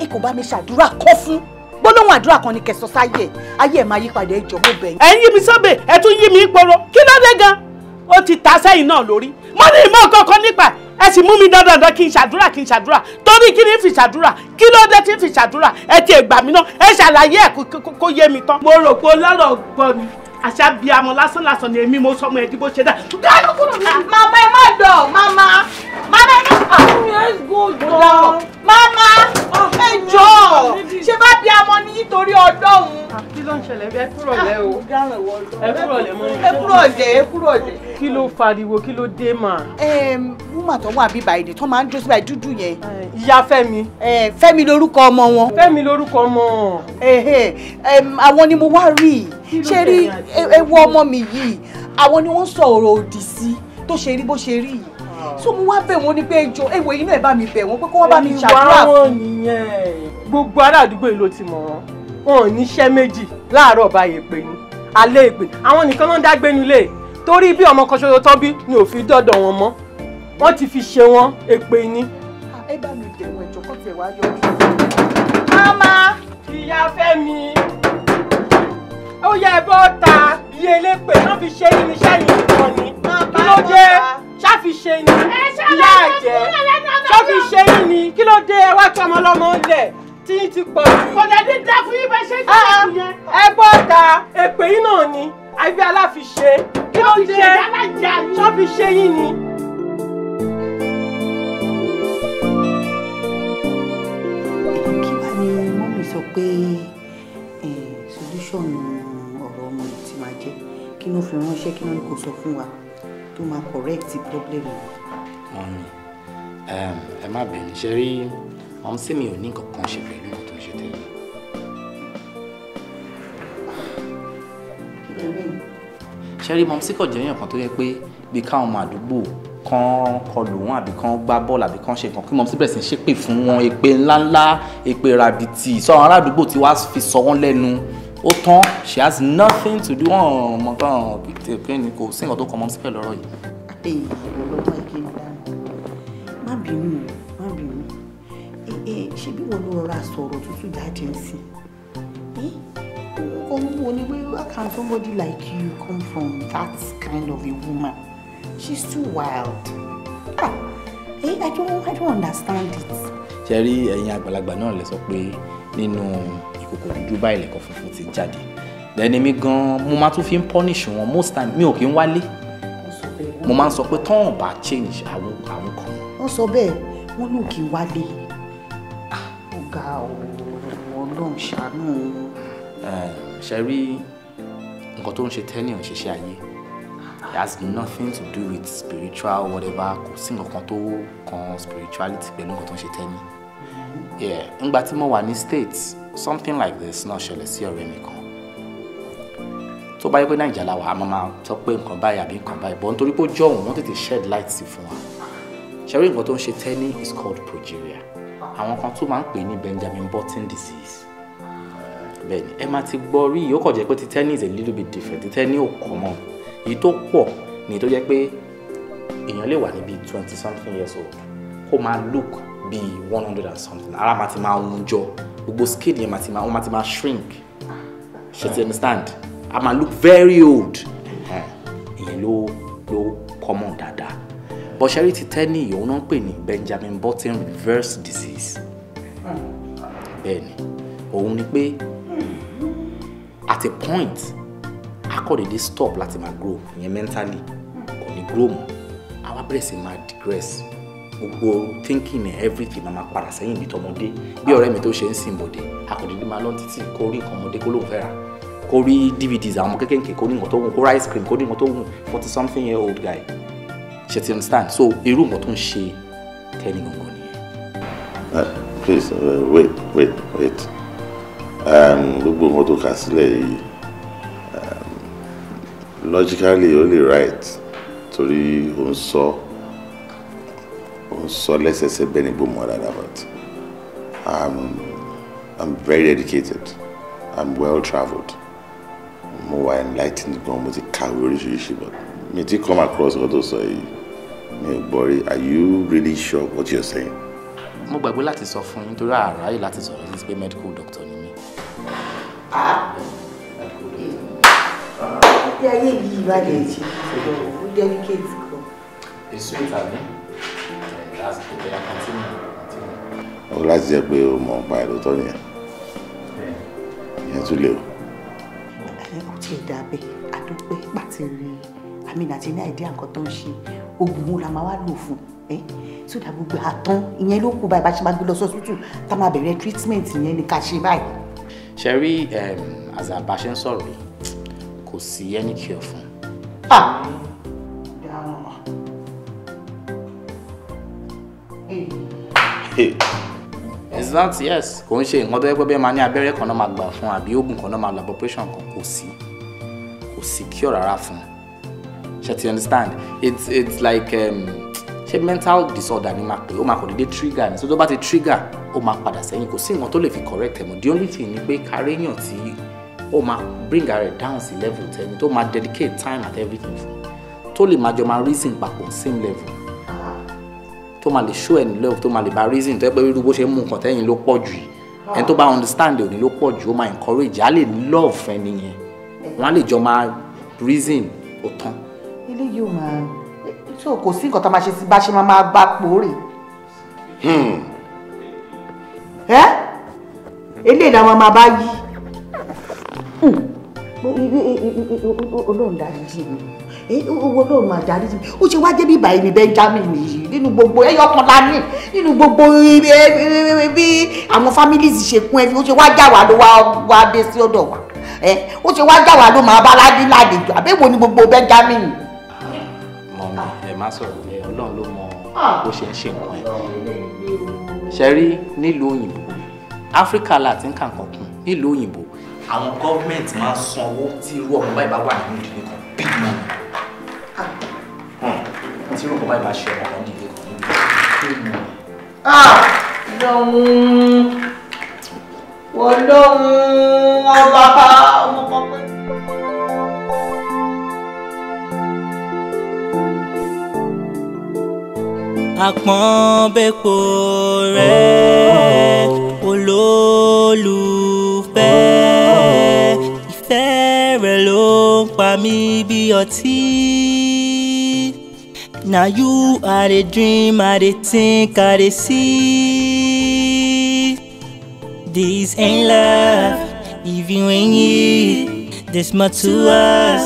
ẹ kò bá mi ṣàdúrà kọ́ fún gbólóhùn àdúrà kan ní kẹsàn sáyé ayé ẹ̀ máa yí padà ẹjọ́ mo bẹ̀ yín. ẹ ń yí mi sóbè ẹ tún yí mi ìporo kí ló dé gan ó ti ta sẹ́yìn náà lórí mo ní ìmọ̀ kankan nípa ẹ sì mú mi dandan kí n ṣàdúrà torí kí ni fi ṣàdúrà kí ló dé tí fi ṣàdúrà ẹ ti gbà mí náà ẹ ṣàlàyé ẹ kó yé mi tán. mo rò pé ọlọ́rọ̀ gbọ́ ni àṣà bíi amọ̀ lásán ni èmi mo sọmọ ẹ di bó ṣe dá. Mama ẹ má dọ̀ mama ẹ má dọ̀ mama ẹ jọ̀ọ́ ṣé bá bí amọ̀ ní nítorí ọdọ́hun. Kí ló ń ṣẹlẹ̀ ẹ kúrò lẹ́ o ẹ kúrò lẹ́ mọ́ ẹ kúrò lẹ́. Kí ló fariwo kí ló dé mà. Wúmà tó wà bíbá èdè tó máa ń dúró síbà dúdú yẹn. Ìyá Fẹ́mi. Fẹ́mi lorúkọ ọmọ wọn. Fẹ́mi lorúkọ ọmọ wọn. Àwọn ni mo wá rí ṣé rí ewu ọmọ mi yìí àwọn ni wọ́n sọ ọ̀rọ̀ òdì sí tó ṣe rí bó ṣe rí yìí so mo wá bẹ̀ wọ́n ní pé ẹjọ́ èwo yìí náà bá mi bẹ̀ wọ́n pé kó wọ́n bá mi ṣàdúrà fún. wọn nìyẹn gbogbo ará àdúgbò yìí ló ti mọ̀ wọ́n wọn ò níṣẹ́ méjì láàárọ̀ báyìí pé ní alẹ́ ìpè àwọn nìkan ló ń dágbénu lé torí bí ọmọ kan ṣoṣo tó bí ni ò fi dọ́dọ̀ wọn mọ́ wọ́n ti fi ṣe wọ́n èpè ní. ẹ bá mi bẹ̀ wọ́n ẹjọ́ kó tiẹ̀ wá yọ. mama ìyá Fẹ́mi ó yẹ bọ́ta iye elépè náà fi ṣe ní iṣẹ́ yìí nìkan ni kí ló dé ṣáfi ṣe ni ìyá ẹ̀jẹ̀ ṣáfi ṣe yìí ni kí ló dé ẹ wá tí ọmọ ọlọ́mọ lẹ̀ tí ń ti pọ̀ jù. kò dẹ̀ dín dá fún yín bẹ́ẹ̀ ṣe jẹ́ ìyẹn. ẹ bọ́ta èpè yìí náà ni àbí aláfiṣe kí ló dé ṣáfi ṣe yìí ni. kí wàá ní mọ́mì sọ pé solution ọ̀rọ̀ ọmọ yìí ti máa jẹ́ kí ló fi ránṣẹ́ kí wọ́n kò sọ fún wa tó máa correct problem. mọ́mì ẹ má bẹ̀rù ṣe rí àwọn sí mi ò ní nǹkan kan ṣe pẹ̀lú nǹkan tó ń ṣe tẹ́lẹ̀. ṣe rí mọ́mí sí kò jẹ́ èèyàn kan tó yẹ pé bí káwọn ọmọ àdúgbò kan kọlù wọn àbí kan gbá bọ́ọ̀lù àbí kan ṣe nǹkan kí mọ́mí sí bẹ̀rẹ̀ sí ń ṣépè fún wọn èpè ńláńlá èpè ràbìtì sọ àwọn ará àdúgbò tí wàá fi sọ wọ́n lẹ́nu ó tán she has nothing to do wọn mọ tán pé ní kò sí nǹkan tó kọ mọ́mí sí pẹ̀lú ọ̀rọ̀ yìí. má bínú má bínú ṣe bí wọn ló rọra sọ̀rọ̀ tútù jáde ń sìn wo ni where can somebody like you come from that kind of a woman she's too wild I don't understand it. ṣe rí ẹ̀yin àgbàlagbà náà lè sọ pé nínú ìkòkò dúdú báyìí lẹ̀kọ́ funfun ti jáde lẹ́ni mi gan mo máa tún fi ń punish wọn most time mi ò kí ń wálé mo máa ń sọ pé tọ́wọ̀n bá change àwọn kan. wọ́n sọ bẹ́ẹ̀ wọ́n ló kí n wálé ọ̀gá ọlọ́run ṣàánú. ṣe rí nǹkan tó ń ṣe tẹ́lẹ̀ ò ń ṣiṣẹ́ ayé it has nothing to do with spiritual whatever kò sí nǹkan tó kan spirituality pẹ̀lú nǹkan tó ń ṣe tẹ́lẹ̀. ńgbà tí mo wà ní states something like this náà ṣẹlẹ̀ sí ọ̀rẹ́ mi kan tó bá yẹ pé Nàìjíríà làwà á máa sọ pé nǹkan báyìí àbí nǹkan báyìí bọ́ nítorí pé ó jọ̀hún wọ́n tètè shed light sí fún wa ṣe rí nǹkan tó ń ṣe tẹ́lẹ̀ is called progeria àwọn kan tó máa ń pè ní Benjamin Button disease bẹ́ẹ̀ni ẹ máa ti gbọ́ rí yóò kàn jẹ́ pé ti tẹ́ni is a little bit different ti tẹ́ni ò common èyí tó pọ̀ ní tó jẹ́ pé èèyàn lè wà níbi 20 something years old kó máa look bí 100 and something ara máa ti máa hun jọ gbogbo skin yẹn máa ti máa shrink ṣe ti understand a máa look very old ìyẹn ló common dáadáa but ṣe rí ti tẹ́ni yìí òun náà ń pè ní Benjamin Button reverse disease bẹ́ẹ̀ni òun ni pé at a point akọ̀dédé stop láti máa grow ìyẹn mentally kò ní grow mọ́ àwa bẹ̀rẹ̀ sí máa digress gbogbo thinking and everything máa padà sẹ́yìn bí tọmọdé bí ọ̀rẹ́ mi tó ṣe ń sìn bòde akọ̀dédé máa lọ títí kó rí nǹkan ọmọdé kó lóun fẹ́ rà kó rí DVDs àwọn ọmọ kékèké kó rí nǹkan tó wù kó rí ice cream kó rí nǹkan tó wù 40 something year old guy ṣe ti understand so irú nǹkan tó ń ṣe tẹ́ni gangan nìyẹn. Please wait. Gbogbo nǹkan tó kà sílẹ̀ yìí logically only right torí ó ń sọ lẹ́sẹsẹ bẹ́ẹ̀ ni gbogbo mọ́ dáadáa but I'm very educated I'm well travelled mo wà enlightened gan mo ti kàwé oríṣiríṣi but mi ti come across nǹkan tó sọ yìí mi ò gbọ́ rí are you really sure what you're saying? mo gbàgbé láti sọ fún yín torí àráyè láti sọ̀rọ̀ ní pé medical doctor ni mí. Ilé ayé yìí bá lè ṣe ó delicate gan. Èso ìtàgé láti tó bẹ̀rẹ̀ kọ́ntínú. Ó láti jẹ́ pé o mọ̀ nípa ẹ̀rọ tó nìyẹn. Ìyẹn tún lè o. Ó ti dà bẹ́ẹ̀ àdúpẹ́ pàtì rí àmì àti ní àìdí nǹkan tó ń ṣe oògùn wo la máa wá lò fún sódà gbogbo àtán ìyẹn ló kù báyìí bá ṣe máa gbé lọ sọ́sítù tá máa bẹ̀rẹ̀ treatment ìyẹn ni ká ṣe báyìí. Ṣé rí àzàbà ṣe ń sọ̀rọ̀ yìí kò sí any cure fún. It's not yes kò ń ṣe nǹkan tó yẹ pé bẹ́ẹ̀ máa ní abẹ́rẹ́ kan náà máa gbà fún àbí oògùn kan náà máa lọ operation kan kò sí cure rárá fún ṣe ti understand it's like ṣé mental disorder ni máa pè ó máa kò dédé trigger ni so tó bá ti trigger ó máa padà sẹ́yìn kò sí nǹkan tó lè fi correct ẹ̀ mọ́ the only thing ni pé káréyàn tí ó máa bring her down sí level tẹ́ni tó máa dedicate time at everything fún tó lè máa jọ máa reason papọ̀ same level tó máa lè show ẹni love tó máa lè bá reason tó yẹ pé irú bó ṣe ń mú nǹkan tẹ́yìn ló pọ̀ jù yìí ẹni tó bá understand òní ló pọ̀ jù ó máa encourage á lè love ẹni yẹn wọ́n á lè jọ máa reason ó tán. eléyìí ò máa so kò sí nǹkan tó máa ṣe sí bá ṣe máa bá pòórè. eléyìí làwọn máa bá yí. Ọlọ́run dáríjì mi owó Ọlọ́run máa dáríjì mi ó ṣe wá jẹ́ bí ìbàyìí ní Benjamin yìí nínú gbogbo ẹyọkan la ní nínú gbogbo bí àwọn families ṣe kún ẹ ó ṣe wá já wa ló wá dé sí ọ̀dọ̀ wa ó ṣe wá já wa ló máa bá ládìládìjọ àbẹ́wò ní gbogbo Benjamin. mọ̀mí ẹ má sọ̀rọ̀ ẹ Ọlọ́run ló mọ bó ṣe ń ṣe nǹkan ẹ̀ ṣe rí nílùú òyìnbó Áfíríkà láti ń kà nǹkan kún nílùú òyìnbó àwọn gọ́ọ̀mẹ̀ntì máa ń san owó tí irú ọmọ báyìí bá wà nínú ìdílé kan big money tí irú ọmọ báyìí bá ṣe ọmọ kan ní ìdílé kan big money. wọ́n lóhun ọba ọmọ kan pé. àpọ́nbẹ́pọ̀ rẹ̀ olólùfẹ́ ìfẹ́ rẹ̀ ló ń pa mí bí ọtí. Na you I dey dream, I dey think, I dey see. This ain't love, if you ain't it, there's more to us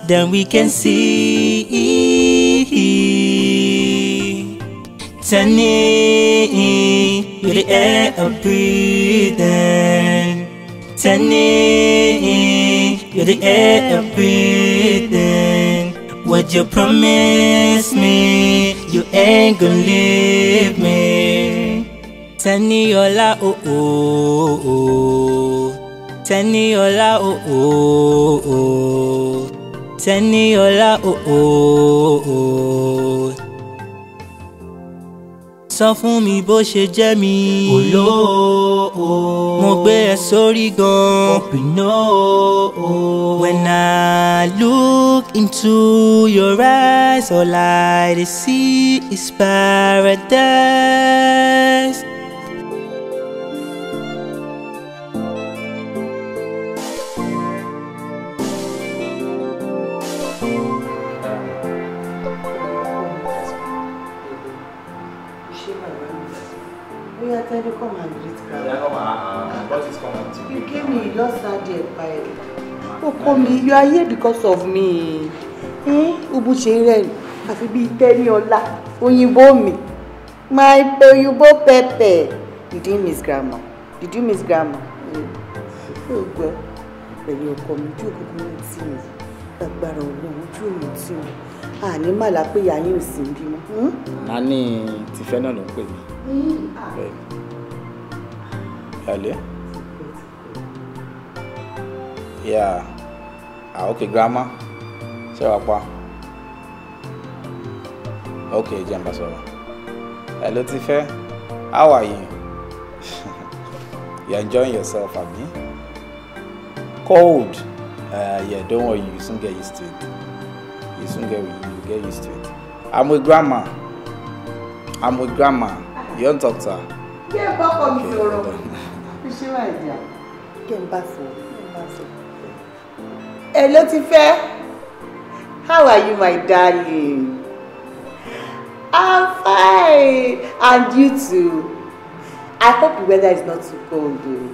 than we can see. Tani, you're the air I'm breathing. Tani, you're the air I'm breathing. Would you promise me you ain't gonna leave me? Tani Ola oh oh oh. Tani Ola oh oh oh. Tani Ola oh oh oh. Sọ fún mi bó ṣe jẹ́ mi. Mo gbé ẹ sórí gan. When I look into your eyes, all I see is paradise. Come and greet grandma. What is coming to you? You gave me just that day by. Oh, come me. You are here because of me. Ubu Sheren. Àfi bí Teniola. Òyìnbó mi. My Oyinbo Pepe. You didn't miss grandma. Did you miss grandma? Oh, God. Pẹ̀lú ọkọ mi ojú òkùnkùn ní tí mi. Lágbára Ọlọ́run ojú òní tí mi. Àní má la pé ìyá yín ò sí bímọ. Nání tìfẹ́ náà ló ń pè mí. Earlier? Yeah. Okay, grandma. Ṣé wàá pa? Okay, jẹ́nba sọ̀rọ̀. Hello, Tife. How are you? You're enjoying yourself, abi? Cold. Yeah, don't worry, you soon get used to it. You soon get used to it. I'm with grandma. You don't talk to her. Yeah, Papa, mi sọ̀rọ̀. Ṣé wà ìjà? Kí n bá sọ. Hello, Tife. How are you, my darling? I'm fine. And you too. I hope the weather is not too cold, though.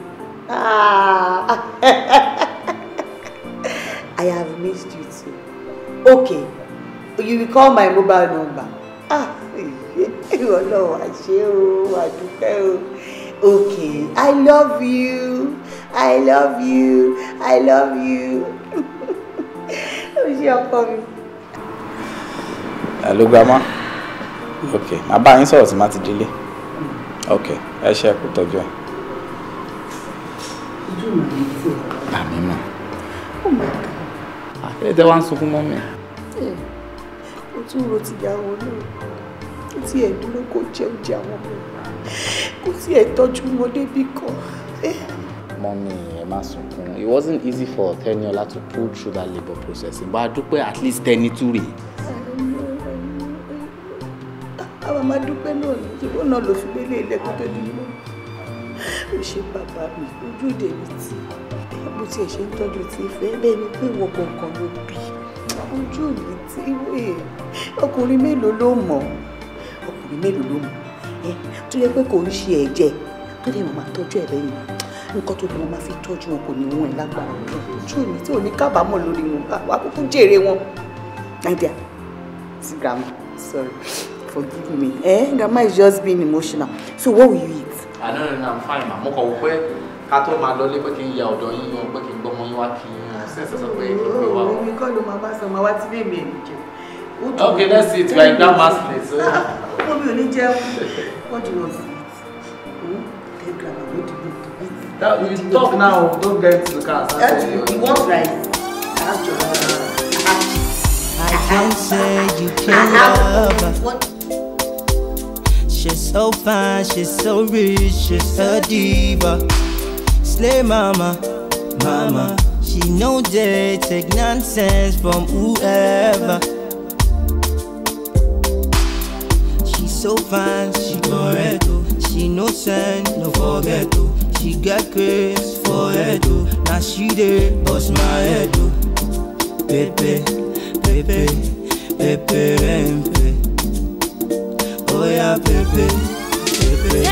I have missed you too. Okay. You will call my mobile number. Okay, I love you. Hello, grandma. Okay, màá bá yín sọ̀rọ̀ tí màá ti délé. Okay, ẹ ṣe kú tọ́jú ẹ. Àmì mọ̀. Oh my God. Àkẹ́lẹ́ tẹ́ wá ń sunkún mọ́ mi. O tún ro ti ìyàwó náà. kò tí ẹ̀ dúró kó jẹ oúnjẹ àwọn ọmọ kò tí ẹ̀ tọ́jú wọn débi kan. Mommy, ẹ má sunkún. It wasn't easy for Teniola to pull through that labour processing, but I dúpẹ́ at least Tenny too rè. Àwọn máa dúpẹ́ náà ní ìbò náà ló fi gbélé ilẹ̀kùn tó di mọ́. Ó ṣe bàbá mi ojú ìdè mi tí bó tiẹ̀ ṣe ń tọ́jú ti ìfẹ́ bẹ́ẹ̀ ni pé ìwọ kankan ló bí. Ojú mi tí wé ọkùnrin mélòó ló mọ̀ tó yẹ pé kò ń ṣe ẹ̀jẹ̀ tó lè máa tọ́jú ẹ̀ lẹ́yìn nǹkan tó lè máa fi tọ́jú wọn kò ní wọn ẹ̀ lágbára ojú mi tí ò ní kábàámọ̀ lórí wọn àkókò jèrè wọn. Nadia, see grandma, sorry, forgive me. Grandma is just being emotional. So what will you eat? No, I'm fine, ma. Mo kàn wò pé ká tó máa lọ lé pé kí n ya ọ̀dọ̀ yín yan pé kí n gbọ́mọ yín wá kí n sẹ́sẹ̀ pé kí n gbé wá. Èmi kọ́ ló máa bá sọ ma wá tí lè mi èmi jẹ. Okay, that's it. You are in grandma's place. Ọmọ mi ò ní jẹun. What do you want to eat? Tell grandma what do you want to eat? You talk now, don't get to the car. You want rice? I can't say you can't love her. She's so fine, she's so rich, she's a diva. Slay mama, mama. She know they take nonsense from whoever. She's so fine, she correct. She no send, no forget. She got grace for head. Now she dey bust my head. Pepe, pepe, pepe, pepe. Oh yeah, pepe, pepe.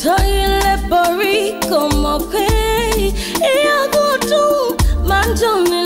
Toilet borí kò mọ̀ pé ìyá gbọ́dọ̀ máa ń jọ mi